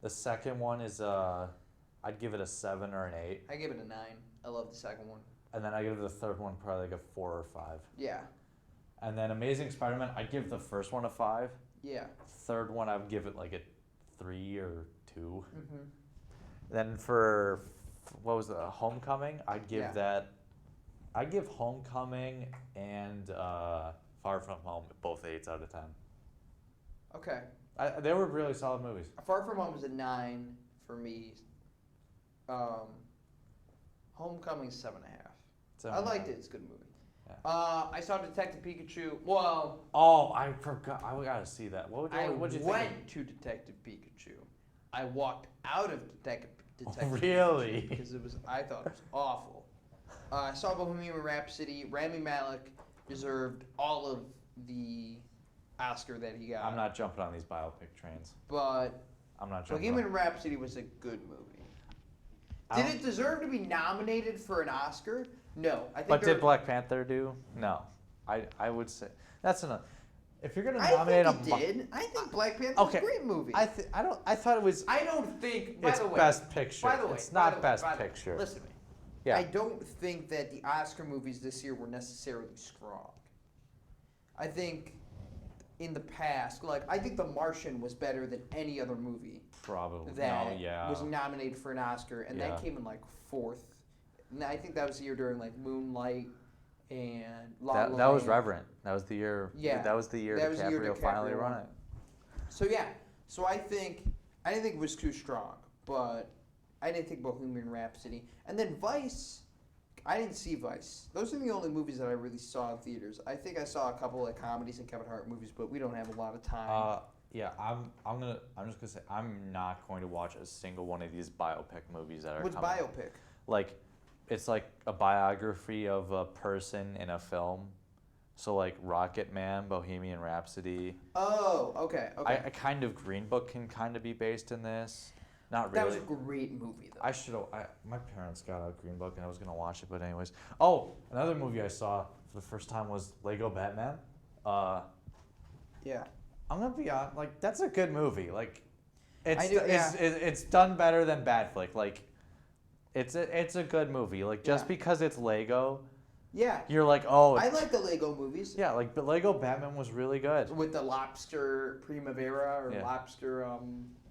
S3: The second one is I'd give it a 7 or an 8.
S2: I give it a 9. I love the second one.
S3: And then I give the third one probably like a 4 or 5.
S2: Yeah.
S3: And then Amazing Spider-Man, I'd give the first one a 5.
S2: Yeah.
S3: Third one, I'd give it like a 3 or 2.
S2: Mm-hmm.
S3: Then for what was the Homecoming? I'd give Homecoming and Far From Home both 8s out of 10.
S2: Okay.
S3: They were really solid movies.
S2: Far From Home was a 9 for me. Homecoming's 7.5. I liked it. It's a good movie.
S3: Yeah.
S2: I saw Detective Pikachu. Well.
S3: Oh, I forgot. I gotta see that. What'd you think?
S2: I went to Detective Pikachu. I walked out of Detective
S3: really?
S2: Pikachu because I thought it was awful. I saw Bohemian Rhapsody. Rami Malek deserved all of the Oscar that he got.
S3: I'm not jumping on these biopic trains.
S2: But
S3: I'm not jumping.
S2: Bohemian Rhapsody was a good movie. Did it deserve to be nominated for an Oscar? No.
S3: But did Black Panther do? No. I would say that's enough. If you're gonna nominate
S2: I think Black Panther was a great movie.
S3: I thought it was.
S2: I don't think.
S3: It's Best Picture.
S2: By the way,
S3: it's not Best Picture.
S2: Listen to me.
S3: Yeah.
S2: I don't think that the Oscar movies this year were necessarily strong. I think in the past, like I think The Martian was better than any other movie.
S3: Probably.
S2: That was nominated for an Oscar, and that came in like 4th. And I think that was the year during like Moonlight and La La Land.
S3: That was Reverend. That was the year.
S2: Yeah.
S3: That was the year DiCaprio finally won it.
S2: So yeah. So I didn't think it was too strong, but I didn't think Bohemian Rhapsody. And then Vice, I didn't see Vice. Those are the only movies that I really saw in theaters. I think I saw a couple of comedies and Kevin Hart movies, but we don't have a lot of time.
S3: Yeah, I'm just gonna say I'm not going to watch a single one of these biopic movies that are
S2: What's
S3: coming.
S2: biopic?
S3: Like, it's like a biography of a person in a film. So like Rocket Man, Bohemian Rhapsody.
S2: Oh, okay.
S3: I kind of Green Book can kind of be based in this. Not really.
S2: That was a great movie, though.
S3: I should have. My parents got a Green Book and I was gonna watch it, but anyways. Oh, another movie I saw for the first time was Lego Batman.
S2: Yeah.
S3: I'm gonna be honest. Like that's a good movie. Like, it's
S2: yeah.
S3: it's done better than Batflick. Like, it's a good movie. Like just because it's Lego.
S2: Yeah.
S3: You're like, oh.
S2: I like the Lego movies.
S3: Yeah, like but Lego Batman was really good.
S2: With the lobster Primavera or lobster,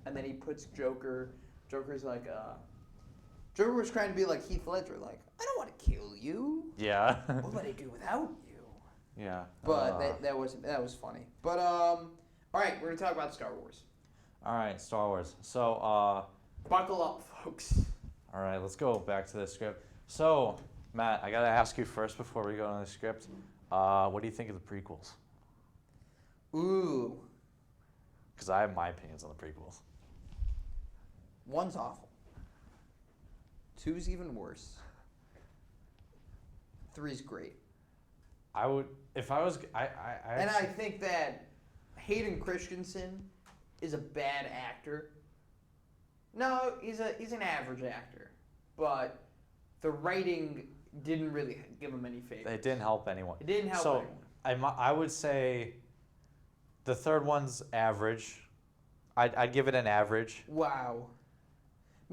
S2: and then he puts Joker. Joker's like, Joker was trying to be like Heath Ledger, like, I don't want to kill you.
S3: Yeah.
S2: What would I do without you?
S3: Yeah.
S2: But that was funny. But all right, we're gonna talk about Star Wars.
S3: All right, Star Wars. So
S2: buckle up, folks.
S3: All right, let's go back to the script. So Matt, I gotta ask you first before we go on the script. What do you think of the prequels?
S2: Ooh.
S3: Because I have my opinions on the prequels.
S2: 1's awful. 2's even worse. 3's great.
S3: I would, if I was,
S2: and I think that Hayden Christensen is a bad actor. No, he's an average actor, but the writing didn't really give him any favors.
S3: It didn't help anyone.
S2: It didn't help anyone.
S3: I would say the third one's average. I'd give it an average.
S2: Wow.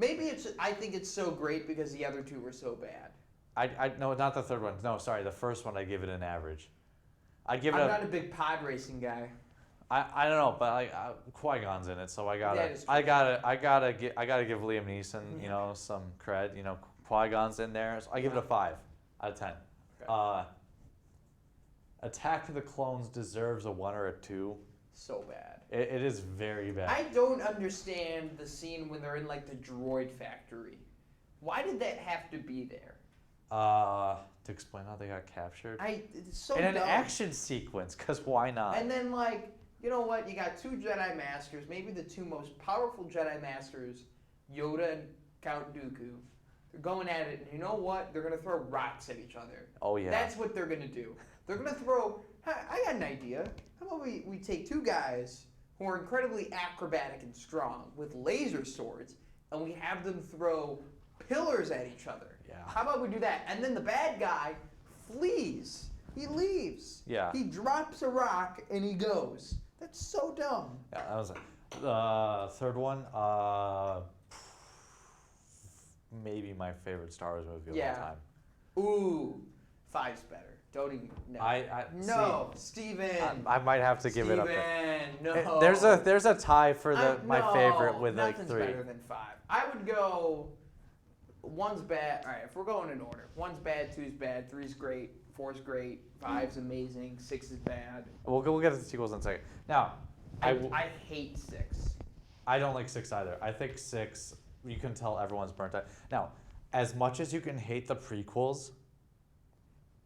S2: Maybe I think it's so great because the other 2 were so bad.
S3: No, not the third one. No, sorry, the first one. I give it an average. I'm not
S2: a big pod racing guy.
S3: I don't know, but Qui-Gon's in it, so I gotta give Liam Neeson, some cred. Qui-Gon's in there, so I give it a 5 out of 10.
S2: Okay.
S3: Attack of the Clones deserves a 1 or a 2.
S2: So bad.
S3: It is very bad.
S2: I don't understand the scene when they're in like the droid factory. Why did that have to be there?
S3: To explain how they got captured.
S2: It's so
S3: in an
S2: dumb.
S3: action sequence, because why not?
S2: And then like, you know what? You got two Jedi Masters, maybe the two most powerful Jedi Masters, Yoda and Count Dooku. They're going at it, and you know what? They're gonna throw rocks at each other.
S3: Oh yeah.
S2: That's what they're gonna do. They're gonna throw. I got an idea. How about we take two guys who are incredibly acrobatic and strong with laser swords, and we have them throw pillars at each other.
S3: Yeah.
S2: How about we do that? And then the bad guy flees. He leaves.
S3: Yeah.
S2: He drops a rock and he goes. That's so dumb.
S3: Yeah, that was third one. Maybe my favorite Star Wars movie of all time.
S2: Ooh, 5's better. Don't even. No. No, Steven.
S3: I might have to give it up. There.
S2: No.
S3: There's a tie for my favorite with like 3.
S2: Nothing's better than 5. I would go. 1's bad. All right, if we're going in order, 1's bad, 2's bad, 3's great, 4's great, 5's amazing, 6 is bad.
S3: We'll get to the sequels in a second. Now,
S2: I hate 6.
S3: I don't like 6 either. I think 6, you can tell everyone's burnt out. Now, as much as you can hate the prequels,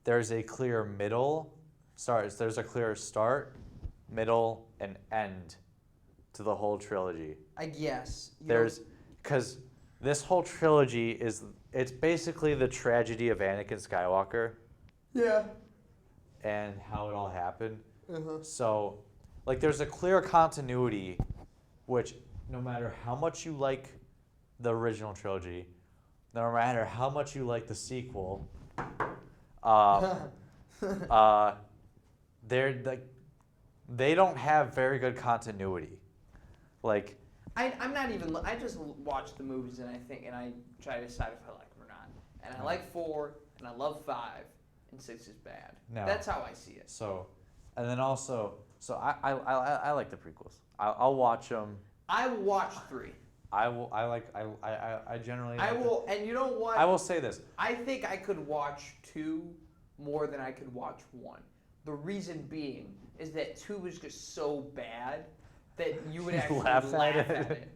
S3: there's a clear middle. There's a clear start, middle, and end to the whole trilogy.
S2: I guess.
S3: Because this whole trilogy it's basically the tragedy of Anakin Skywalker.
S2: Yeah.
S3: And how it all happened.
S2: Uh-huh.
S3: So, like, there's a clear continuity, which no matter how much you like the original trilogy, no matter how much you like the sequel, they don't have very good continuity. Like,
S2: I'm not even. I just watch the movies and I try to decide if I like them or not. And I like 4, and I love 5, and 6 is bad.
S3: No.
S2: That's how I see it.
S3: So, and then also, I like the prequels. I'll watch them.
S2: I will watch 3.
S3: I generally.
S2: I will, and you know what?
S3: I will say this.
S2: I think I could watch 2 more than I could watch 1. The reason being is that 2 is just so bad that you would actually laugh at it.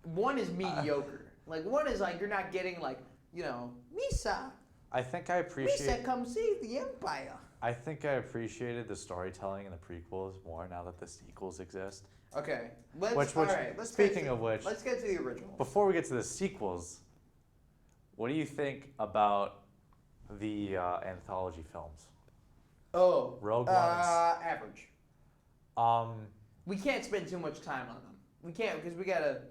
S2: 1 is mediocre. Like 1 is like you're not getting like, you know, Misa.
S3: I think I appreciate.
S2: Misa, come save the Empire.
S3: I think I appreciated the storytelling in the prequels more now that the sequels exist.
S2: Okay. Let's
S3: speaking of which,
S2: let's get to the original.
S3: Before we get to the sequels, what do you think about the anthology films?
S2: Oh.
S3: Rogue One.
S2: Average.
S3: Um.
S2: We can't spend too much time on them. We can't because we gotta.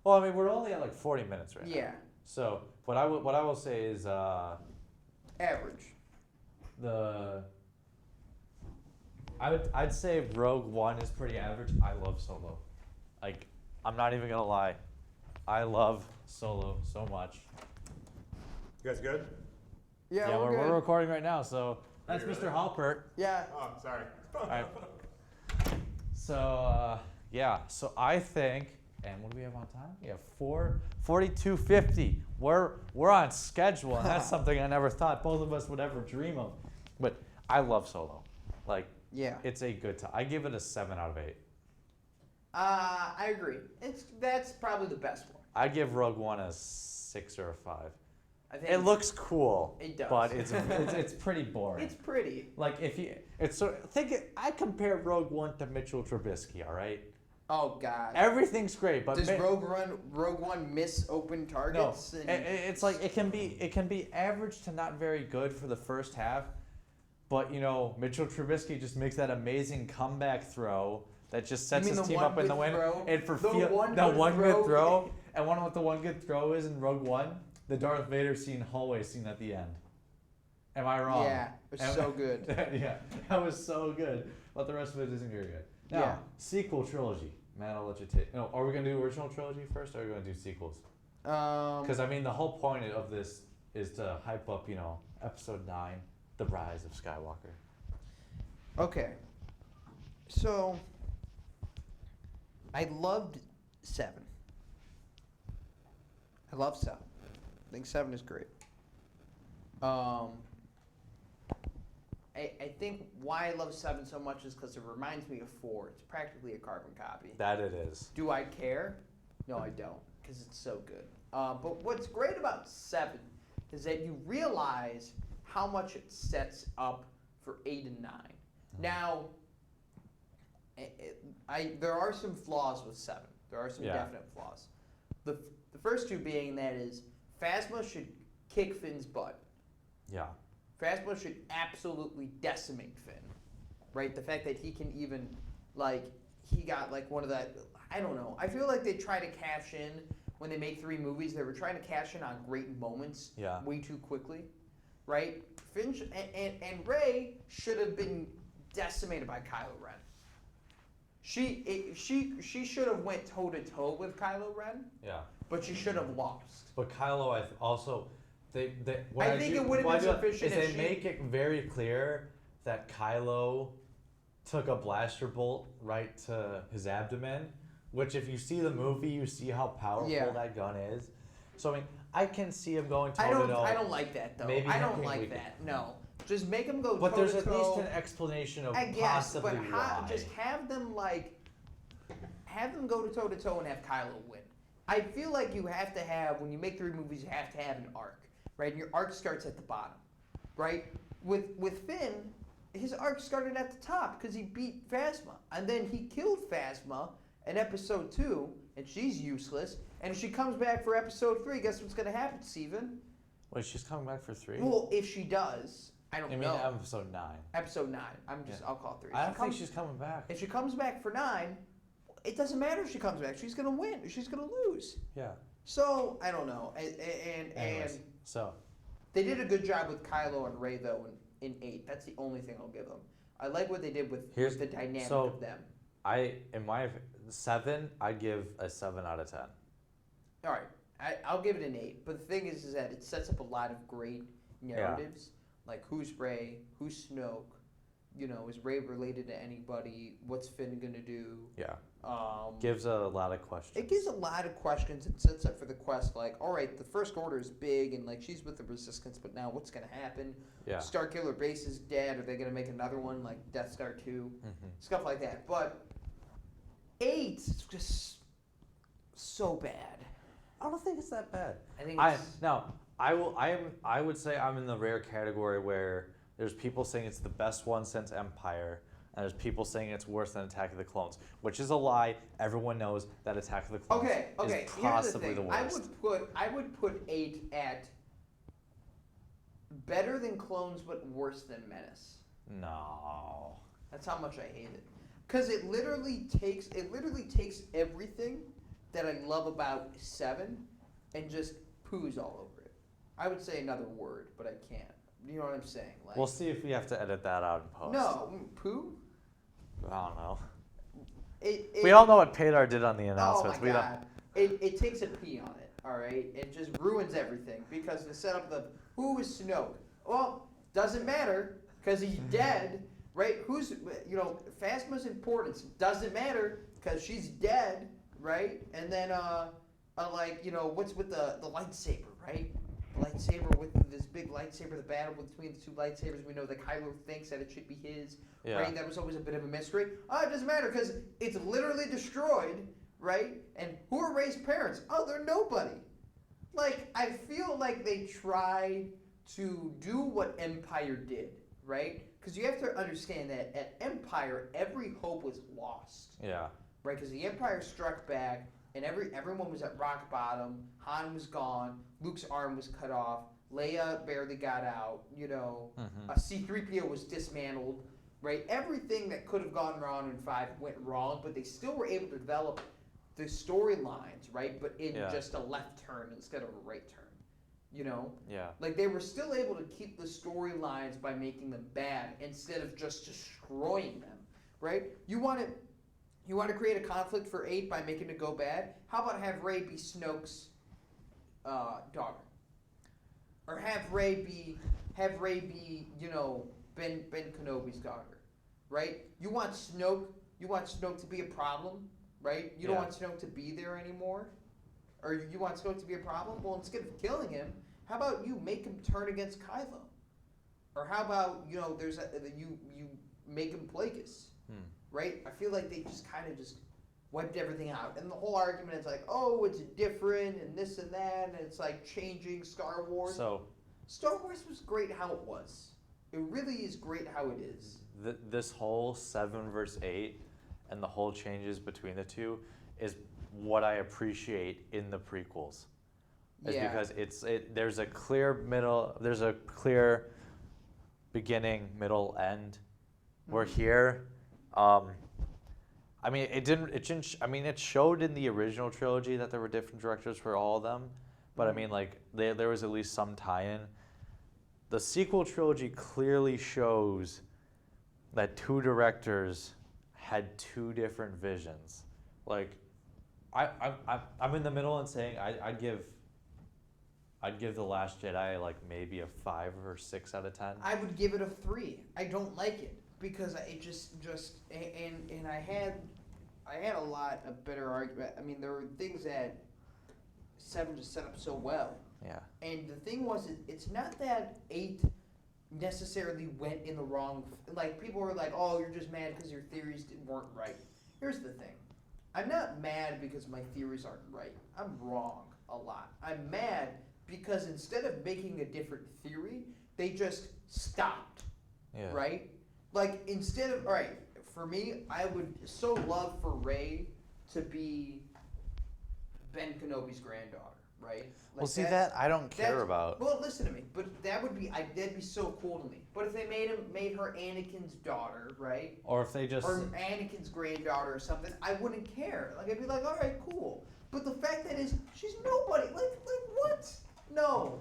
S3: Well, I mean, we're only at like 40 minutes right now.
S2: Yeah.
S3: So what I will say is
S2: average.
S3: I'd say Rogue One is pretty average. I love Solo. Like, I'm not even gonna lie. I love Solo so much.
S4: You guys good?
S2: Yeah,
S3: we're
S2: good.
S3: recording right now, so that's
S4: Are you
S3: Mr. Halpert.
S2: Yeah.
S4: Oh, sorry.
S3: All right. So yeah, so I think, and what do we have on time? We have 42:50. We're on schedule, and that's something I never thought both of us would ever dream of. But I love Solo. Like,
S2: Yeah.
S3: it's a good time. I give it a 7 out of 8.
S2: I agree. That's probably the best one.
S3: I give Rogue One a 6 or a 5.
S2: I think
S3: It looks cool.
S2: It does.
S3: But it's pretty boring.
S2: It's pretty.
S3: Like, I compare Rogue One to Mitchell Trubisky. All right.
S2: Oh God.
S3: Everything's great, but
S2: does Rogue One miss open targets?
S3: No, it's like it can be average to not very good for the first half, but you know Mitchell Trubisky just makes that amazing comeback throw that just sets his team up in the win. And for one good throw, and what the one good throw is in Rogue One, the Darth Vader scene, hallway scene at the end. Am I wrong?
S2: Yeah, it was so good.
S3: Yeah, that was so good, but the rest of it isn't very good. Now,
S2: Yeah.
S3: sequel trilogy. Matt, I'll let you take. No, are we gonna do original trilogy first, or are we gonna do sequels? Because I mean, the whole point of this is to hype up, you know, Episode 9, The Rise of Skywalker.
S2: Okay. So, I loved 7. I love 7. I think 7 is great. I think why I love 7 so much is because it reminds me of 4. It's practically a carbon copy.
S3: That it is.
S2: Do I care? No, I don't, because it's so good. But what's great about 7 is that you realize how much it sets up for 8 and 9. Now, there are some flaws with 7. There are some definite flaws. The first two being that is Phasma should kick Finn's butt.
S3: Yeah.
S2: Phasma should absolutely decimate Finn, right? The fact that he can even, like, he got like one of that, I don't know. I feel like they try to cash in when they make 3 movies. They were trying to cash in on great moments way too quickly, right? Finn and Rey should have been decimated by Kylo Ren. She should have went toe to toe with Kylo Ren.
S3: Yeah.
S2: But she should have lost.
S3: But Kylo, also, they
S2: I think it would have been sufficient if
S3: they make it very clear that Kylo took a blaster bolt right to his abdomen, which if you see the movie, you see how powerful that gun is. So, I mean, I can see him going toe to toe.
S2: I don't like that, though.
S3: Maybe
S2: I don't like that, no. Just make them go toe to toe.
S3: But there's at least an explanation of possibly why.
S2: Just have them, go toe to toe and have Kylo win. I feel like you have to have, when you make 3 movies, you have to have an arc, right? And your arc starts at the bottom, right? With Finn, his arc started at the top because he beat Phasma. And then he killed Phasma in episode 2, and she's useless. And if she comes back for episode 3, guess what's going to happen, Steven?
S3: Wait, she's coming back for 3?
S2: Well, if she does, I don't know.
S3: You mean episode 9?
S2: Episode 9. I'll call it 3.
S3: I don't think she's coming back.
S2: If she comes back for 9, it doesn't matter if she comes back. She's going to win. She's going to lose.
S3: Yeah.
S2: So, I don't know. And
S3: so
S2: they did a good job with Kylo and Rey, though, in 8. That's the only thing I'll give them. I like what they did with the dynamic of them.
S3: In my 7, I give a 7 out of 10.
S2: All right. I'll give it an 8. But the thing is that it sets up a lot of great narratives. Like, who's Rey? Who's Snoke? You know, is Rey related to anybody? What's Finn going to do?
S3: Yeah. Gives a lot of questions.
S2: It gives a lot of questions. It sets up for the quest, like, all right, the First Order is big, and, like, she's with the Resistance, but now what's going to happen?
S3: Yeah.
S2: Starkiller Base is dead. Are they going to make another one, like Death Star 2?
S3: Mm-hmm.
S2: Stuff like that. But 8 is just so bad.
S3: I don't think it's that bad.
S2: I think
S3: I would say I'm in the rare category where there's people saying it's the best one since Empire, and there's people saying it's worse than Attack of the Clones, which is a lie. Everyone knows that Attack of the Clones is possibly the worst.
S2: I would put 8 at better than Clones, but worse than Menace.
S3: No.
S2: That's how much I hate it. Because it literally takes everything that I love about 7 and just poos all over it. I would say another word, but I can't. You know what I'm saying? Like,
S3: we'll see if we have to edit that out in post.
S2: No, poo?
S3: I don't know. We all know what Padar did on the announcements.
S2: Oh my God. It takes a pee on it, all right? It just ruins everything because to set up the, who is Snoke? Well, doesn't matter because he's dead, right? Phasma's importance doesn't matter because she's dead, right? And then, what's with the lightsaber, right? The lightsaber with this big lightsaber, the battle between the 2 lightsabers. We know that Kylo thinks that it should be his, right? That was always a bit of a mystery. Oh, it doesn't matter because it's literally destroyed, right? And who are Rey's parents? Oh, they're nobody. Like, I feel like they try to do what Empire did, right? Because you have to understand that at Empire, every hope was lost.
S3: Yeah.
S2: Right, because the Empire struck back, and everyone was at rock bottom. Han was gone. Luke's arm was cut off. Leia barely got out. C-3PO was dismantled. Right, everything that could have gone wrong in 5 went wrong, but they still were able to develop the storylines, right? But in just a left turn instead of a right turn.
S3: Yeah.
S2: Like they were still able to keep the storylines by making them bad instead of just destroying them. Right? You want to create a conflict for 8 by making it go bad? How about have Rey be Snoke's daughter, or have Rey be Ben Kenobi's daughter, right? You want Snoke to be a problem, right? You don't want Snoke to be there anymore, or you want Snoke to be a problem. Well, instead of killing him, how about you make him turn against Kylo, Or how about there's you make him Plagueis, right? I feel like they just kind of just wiped everything out, and the whole argument is like, oh, it's different and this and that, and it's like changing Star Wars.
S3: So
S2: Star Wars was great how it was. It really is great how it is.
S3: this whole 7 versus 8 and the whole changes between the two is what I appreciate in the prequels. Is because there's a clear middle, there's a clear beginning, middle, end. Where here, I mean, it showed in the original trilogy that there were different directors for all of them, but I mean, like, there was at least some tie-in. The sequel trilogy clearly shows that 2 directors had 2 different visions. Like, I'm in the middle and saying I'd give The Last Jedi like maybe a 5 or 6 out of 10.
S2: I would give it a 3. I don't like it because it just and I had a lot of better argument. I mean, there were things that 7 just set up so well.
S3: Yeah.
S2: And the thing was, it's not that 8 necessarily went in the wrong. Like, people were like, "Oh, you're just mad because your theories weren't right." Here's the thing: I'm not mad because my theories aren't right. I'm wrong a lot. I'm mad because instead of making a different theory, they just stopped.
S3: Yeah.
S2: Right? Like, instead of, all right, for me, I would so love for Rey to be Ben Kenobi's granddaughter, right? Like,
S3: Well, see, that I don't care about.
S2: Well, listen to me, but that'd be so cool to me. But if they made her Anakin's daughter, right?
S3: Or if they just.
S2: Or Anakin's granddaughter or something, I wouldn't care. Like, I'd be like, all right, cool. But the fact that is, she's nobody. Like what? No,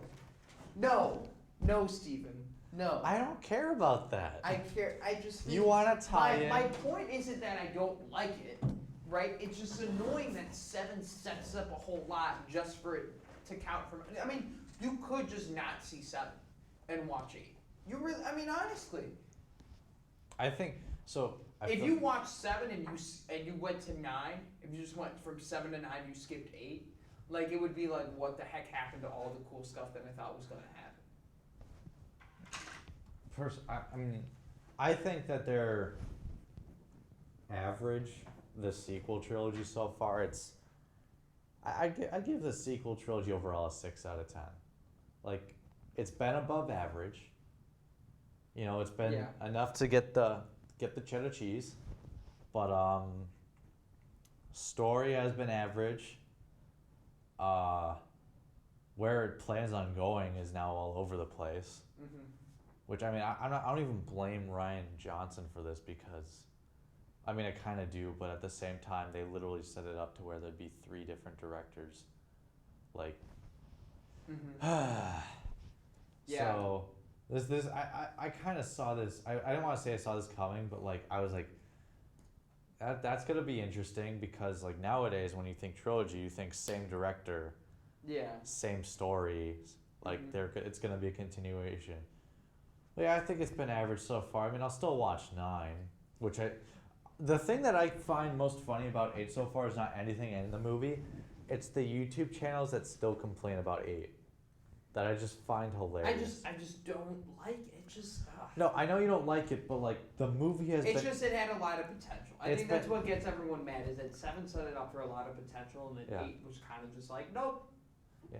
S2: Stephen. No.
S3: I don't care about that.
S2: I care. I just think
S3: You want to tie in.
S2: my point isn't that I don't like it, right? It's just annoying that 7 sets up a whole lot just for it to count for. I mean, you could just not see 7 and watch 8. You really? I mean, honestly.
S3: I think so.
S2: If you watched 7 and you went to 9, if you just went from 7 to 9, you skipped 8. Like, it would be like, what the heck happened to all the cool stuff that I thought was gonna happen?
S3: First, I mean, I think that they're average. The sequel trilogy so far, I give the sequel trilogy overall a 6 out of 10. Like, it's been above average. You know, it's been enough to get the cheddar cheese, but story has been average. Where it plans on going is now all over the place. Mm-hmm. Which, I mean, I don't even blame Rian Johnson for this because, I mean, I kind of do, but at the same time, they literally set it up to where there'd be 3 different directors. Like, So, I kind of saw this, I didn't want to say I saw this coming, but, like, I was like, that's going to be interesting because, like, nowadays, when you think trilogy, you think same director, same story, like, it's going to be a continuation. Yeah, I think it's been average so far. I mean, I'll still watch 9, which the thing that I find most funny about 8 so far is not anything in the movie. It's the YouTube channels that still complain about 8. That I just find hilarious.
S2: I just don't like it.
S3: No, I know you don't like it, but like the movie has
S2: it had a lot of potential. I think that's what gets everyone mad is that 7 set it up for a lot of potential and then 8 was kind of just like, nope.
S3: Yeah.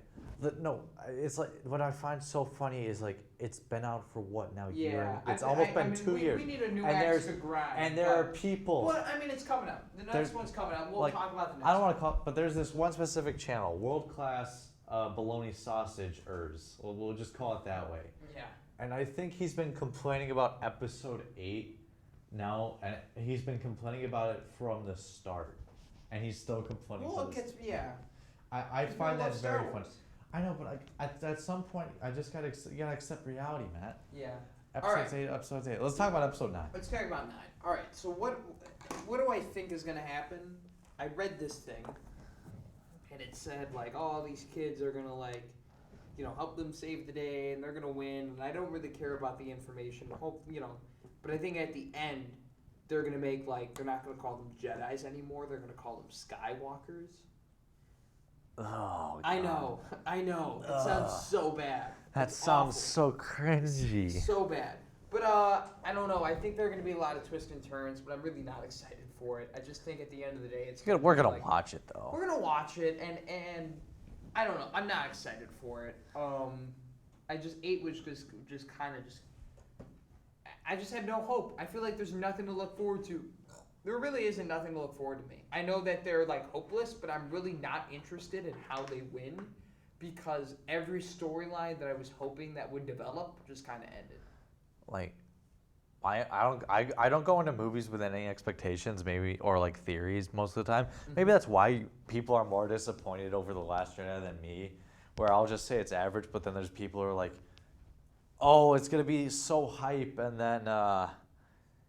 S3: No, it's like what I find so funny is like it's been out for what now?
S2: Yeah,
S3: it's almost been 2 years.
S2: We need a new axe to grind.
S3: And there are people.
S2: Well, I mean, it's coming up. The next one's coming up. We'll talk about the next.
S3: I don't want to call it, but there's this one specific channel, World Class Bologna Sausage-ers. We'll just call it that way.
S2: Yeah.
S3: And I think he's been complaining about episode 8 now, and he's been complaining about it from the start, and he's still complaining.
S2: Well,
S3: I find that very funny. I know, but at some point, you gotta accept reality, Matt.
S2: Yeah.
S3: Episode 8. Let's talk about episode 9.
S2: Let's talk about 9. All right. So what do I think is gonna happen? I read this thing, and it said like, oh, these kids are gonna like, help them save the day, and they're gonna win. And I don't really care about the information. But I think at the end, they're gonna make they're not gonna call them Jedis anymore. They're gonna call them Skywalkers.
S3: Oh, God.
S2: I know. It sounds so bad.
S3: That
S2: It's
S3: sounds
S2: awful.
S3: so cringy.
S2: So bad. But I don't know. I think there are going to be a lot of twists and turns, but I'm really not excited for it. I just think at the end of the day, it's
S3: We're gonna
S2: like,
S3: watch it though.
S2: we're gonna watch it, and I don't know. I'm not excited for it. I just 8 was just kind of just. I just have no hope. I feel like there's nothing to look forward to. There really isn't nothing to look forward to me. I know that they're like hopeless, but I'm really not interested in how they win, because every storyline that I was hoping that would develop just kind of ended.
S3: Like, I don't go into movies with any expectations, maybe, or like theories most of the time. Maybe that's why people are more disappointed over The Last Jedi than me, where I'll just say it's average, but then there's people who are like, oh, it's gonna be so hype, and then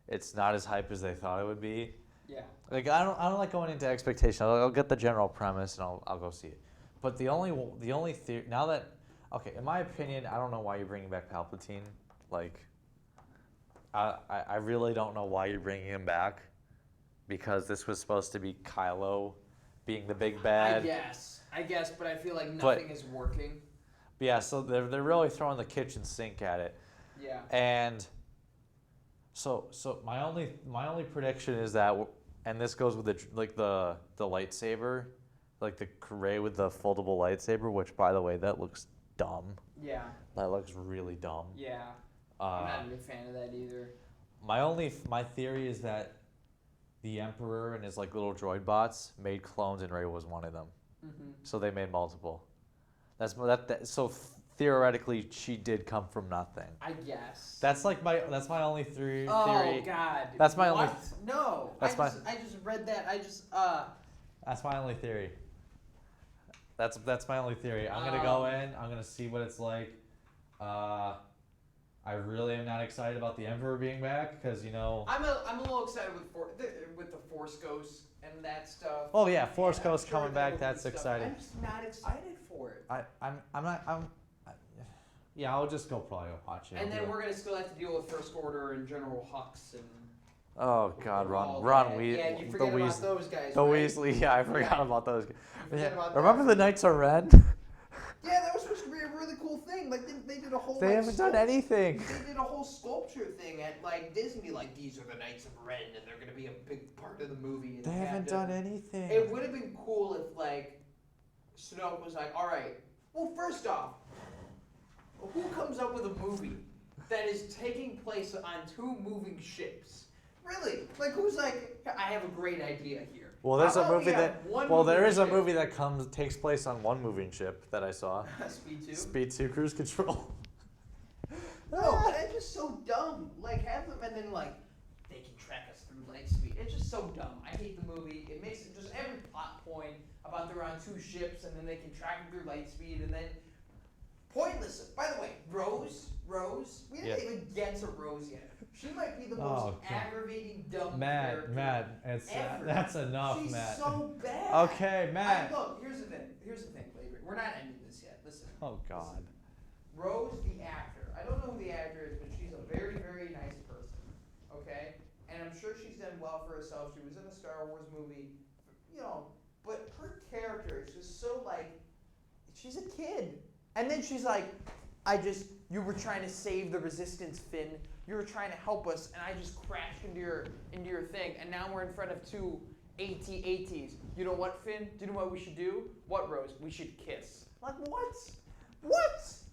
S3: it's not as hype as they thought it would be.
S2: Yeah.
S3: Like I don't like going into expectation. I'll get the general premise and I'll go see it. But the only theory now that, okay, in my opinion, I don't know why you're bringing back Palpatine. Like, I really don't know why you're bringing him back, because this was supposed to be Kylo being the big bad.
S2: I guess, but I feel like nothing is working.
S3: But yeah, so they're really throwing the kitchen sink at it.
S2: Yeah.
S3: And so my only prediction is that, and this goes with the lightsaber, like the Rey with the foldable lightsaber, which by the way that looks dumb.
S2: Yeah.
S3: That looks really dumb.
S2: Yeah. I'm not a big fan of that either.
S3: My theory is that the Emperor and his like little droid bots made clones, and Rey was one of them.
S2: Mm-hmm.
S3: So they made multiple. So theoretically she did come from nothing.
S2: I guess.
S3: That's my only theory.
S2: Oh God.
S3: That's my only.
S2: What? No. I just read that.
S3: That's my only theory. That's my only theory. I'm gonna go in. I'm gonna see what it's like. I really am not excited about the Emperor being back, because
S2: I'm a little excited with the Force Ghosts and that stuff.
S3: Oh yeah, Force
S2: And I'm
S3: Ghost
S2: sure
S3: coming
S2: there
S3: back.
S2: will be
S3: That's
S2: stuff.
S3: exciting.
S2: I'm just not excited for it.
S3: Yeah, I'll just probably go watch it.
S2: And then we're gonna still have to deal with First Order and General Hux and.
S3: Oh God,
S2: all
S3: Ron
S2: that.
S3: Weasley.
S2: Yeah, you forget about those guys.
S3: The
S2: right?
S3: Weasley. Yeah, I forgot about those.
S2: forget about
S3: Remember
S2: that.
S3: the Knights of Ren?
S2: Yeah, that was supposed to be a really cool thing. Like they did a whole.
S3: They haven't done anything.
S2: They did a whole sculpture thing at like Disney. Like, these are the Knights of Ren, and they're gonna be a big part of the movie. And
S3: They haven't done anything.
S2: It would have been cool if like Snoke was like, all right. Well, first off, who comes up with a movie that is taking place on 2 moving ships? Really? Like, who's like, I have a great idea here.
S3: Well, there's
S2: How
S3: a
S2: about
S3: movie
S2: we have
S3: that.
S2: one
S3: Well, there
S2: moving
S3: is a
S2: ship?
S3: movie that takes place on one moving ship that I saw.
S2: Speed 2?
S3: Speed 2 Cruise Control.
S2: No, but it's just so dumb. Like, have them and then like they can track us through light speed. It's just so dumb. I hate the movie. It makes it just every plot point about they're on 2 ships and then they can track them through light speed and then pointless. By the way, Rose, we didn't even get to Rose yet. She might be the most
S3: Oh, God.
S2: aggravating dumb character.
S3: Matt,
S2: ever.
S3: that's enough,
S2: She's
S3: Matt.
S2: so bad.
S3: Okay, Matt.
S2: Look, here's the thing, Flavor. We're not ending this yet. Listen.
S3: Oh God.
S2: Rose, the actor. I don't know who the actor is, but she's a very, very nice person. Okay? And I'm sure she's done well for herself. She was in a Star Wars movie, but her character is just so like, she's a kid. And then she's like, you were trying to save the Resistance, Finn. You were trying to help us, and I just crashed into your thing. And now we're in front of 2 AT-ATs. You know what, Finn? Do you know what we should do? What, Rose? We should kiss. Like, what? It's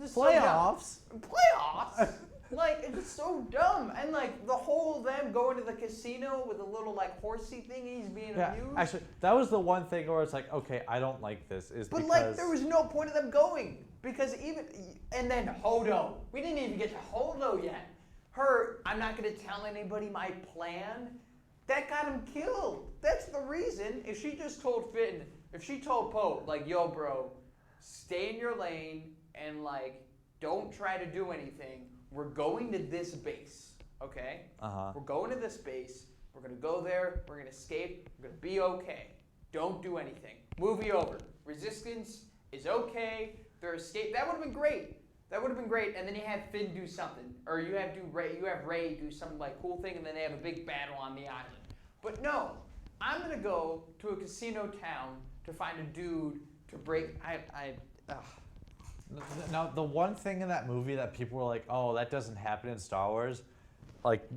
S2: just
S3: Playoffs?
S2: So dumb. Playoffs? Like, it's just so dumb. And like the whole them going to the casino with a little like horsey thingies being amused.
S3: Actually, that was the one thing where it's like, okay, I don't like this.
S2: But like, there was no point of them going, because and then Hodo. We didn't even get to Hodo yet. I'm not gonna tell anybody my plan. That got him killed. That's the reason. If she just told Finn, if she told Poe, like, yo, bro, stay in your lane and like, don't try to do anything. We're going to this base, okay? We're going to this base. We're gonna go there. We're gonna escape. We're gonna be okay. Don't do anything. Movie over. Resistance is okay. They're escape. That would have been great. And then you have Finn do something, or you have Rey do some like cool thing, and then they have a big battle on the island. But no, I'm gonna go to a casino town to find a dude to break.
S3: Now, the one thing in that movie that people were like, "Oh, that doesn't happen in Star Wars," like,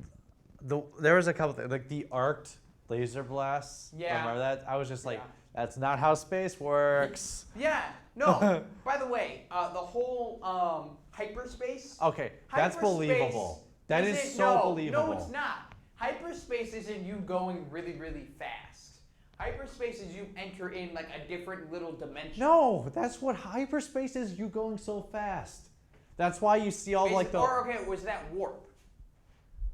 S3: there was a couple things, like the arced laser blasts.
S2: Yeah.
S3: Remember that? I was just like,
S2: Yeah.
S3: "That's not how space works."
S2: Yeah. No. By the way, the whole hyperspace.
S3: Okay, that's believable. That is so believable.
S2: No, it's not. Hyperspace isn't you going really, really fast. Hyperspace is you enter in like a different little dimension.
S3: No, that's what hyperspace is. You going so fast. That's why you see all like the.
S2: Or okay, was that warp?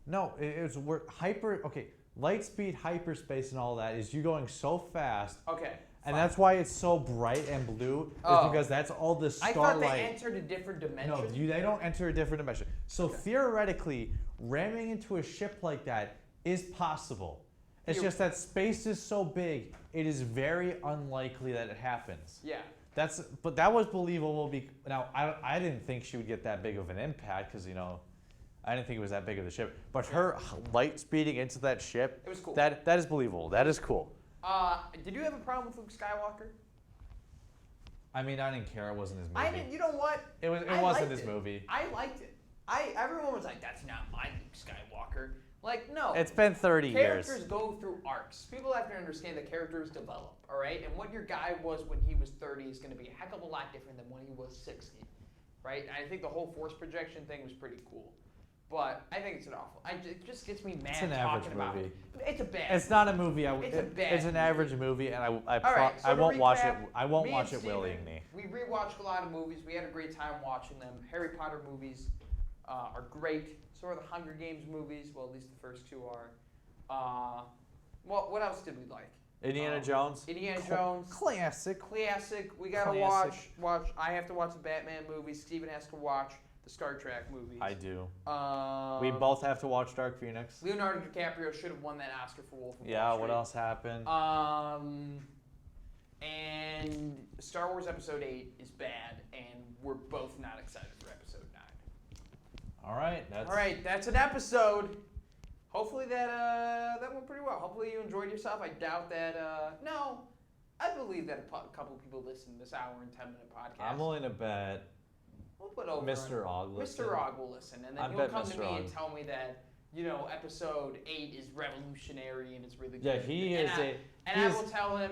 S3: No, it's hyper. Okay, light speed, hyperspace, and all that is you going so fast.
S2: Okay.
S3: And that's why it's so bright and blue, is because that's all the starlight.
S2: I thought they entered a different dimension.
S3: No, they don't enter a different dimension. So theoretically, ramming into a ship like that is possible. It's just that space is so big, it is very unlikely that it happens.
S2: Yeah.
S3: But that was believable. Now, I didn't think she would get that big of an impact because, I didn't think it was that big of a ship. But her light speeding into that ship,
S2: it was cool.
S3: That is believable. That is cool.
S2: Did you have a problem with Luke Skywalker?
S3: I mean, I didn't care. It wasn't his movie.
S2: I didn't. You know what?
S3: It wasn't his movie.
S2: I liked it. Everyone was like, "That's not my Luke Skywalker." Like, no.
S3: It's been 30 years.
S2: Characters go through arcs. People have to understand that characters develop, all right? And what your guy was when he was 30 is going to be a heck of a lot different than when he was 60, right? And I think the whole force projection thing was pretty cool. But I think it's an awful. It just gets me mad
S3: an average
S2: talking about
S3: movie.
S2: it. It's a bad.
S3: It's not a movie.
S2: It's
S3: an average movie, and
S2: I
S3: won't watch it. I won't
S2: me
S3: watch
S2: and
S3: it
S2: Steven,
S3: willingly.
S2: We rewatched a lot of movies. We had a great time watching them. Harry Potter movies are great. So are the Hunger Games movies. Well, at least the first two are. What else did we like?
S3: Indiana Jones.
S2: Indiana Jones.
S3: Classic.
S2: We gotta watch. I have to watch the Batman movies. Steven has to watch the Star Trek movies.
S3: I do. We both have to watch Dark Phoenix.
S2: Leonardo DiCaprio should have won that Oscar for Wolf of Wall Street.
S3: Yeah. What else happened?
S2: And Star Wars Episode 8 is bad, and we're both not excited for Episode 9.
S3: All right.
S2: That's an episode. Hopefully that went pretty well. Hopefully you enjoyed yourself. I doubt that. No, I believe that a couple of people listen to this hour and 10-minute podcast.
S3: I'm willing to bet.
S2: We'll put over
S3: Mr. Ogg listen.
S2: Mr. Ogg will listen, and then he'll come to me and tell me that Episode 8 is revolutionary and it's really good.
S3: Yeah,
S2: I will tell him,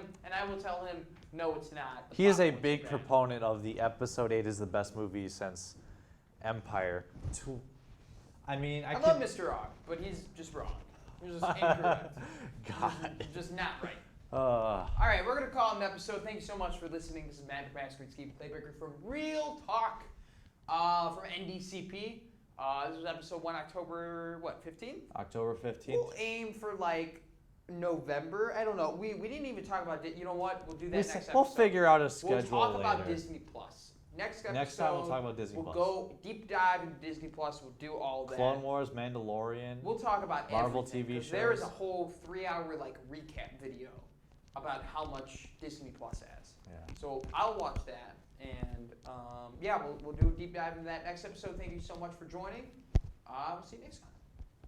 S2: no, it's not.
S3: He is a big proponent of the Episode 8 is the best movie since Empire. I
S2: love Mr. Ogg, but he's just wrong. He's just incorrect.
S3: God.
S2: Just not right. All right, we're going to call it an episode. Thank you so much for listening. This is Matt Masquerade Playbaker from Real Talk from NDCP. This was episode 1, October, 15th?
S3: October 15th.
S2: We'll aim for, November. I don't know. We didn't even talk about it. You know what? We'll do that next episode.
S3: We'll figure out a schedule
S2: later. We'll talk
S3: later.
S2: about Disney Plus. Next time
S3: we'll talk about Disney
S2: Plus.
S3: We'll
S2: go deep dive into Disney Plus. We'll do all that.
S3: Clone Wars, Mandalorian.
S2: We'll talk about
S3: Marvel
S2: everything,
S3: TV shows.
S2: There is a whole 3-hour recap video about how much Disney Plus has.
S3: Yeah.
S2: So I'll watch that, and we'll do a deep dive into that next episode. Thank you so much for joining. We'll see you next time.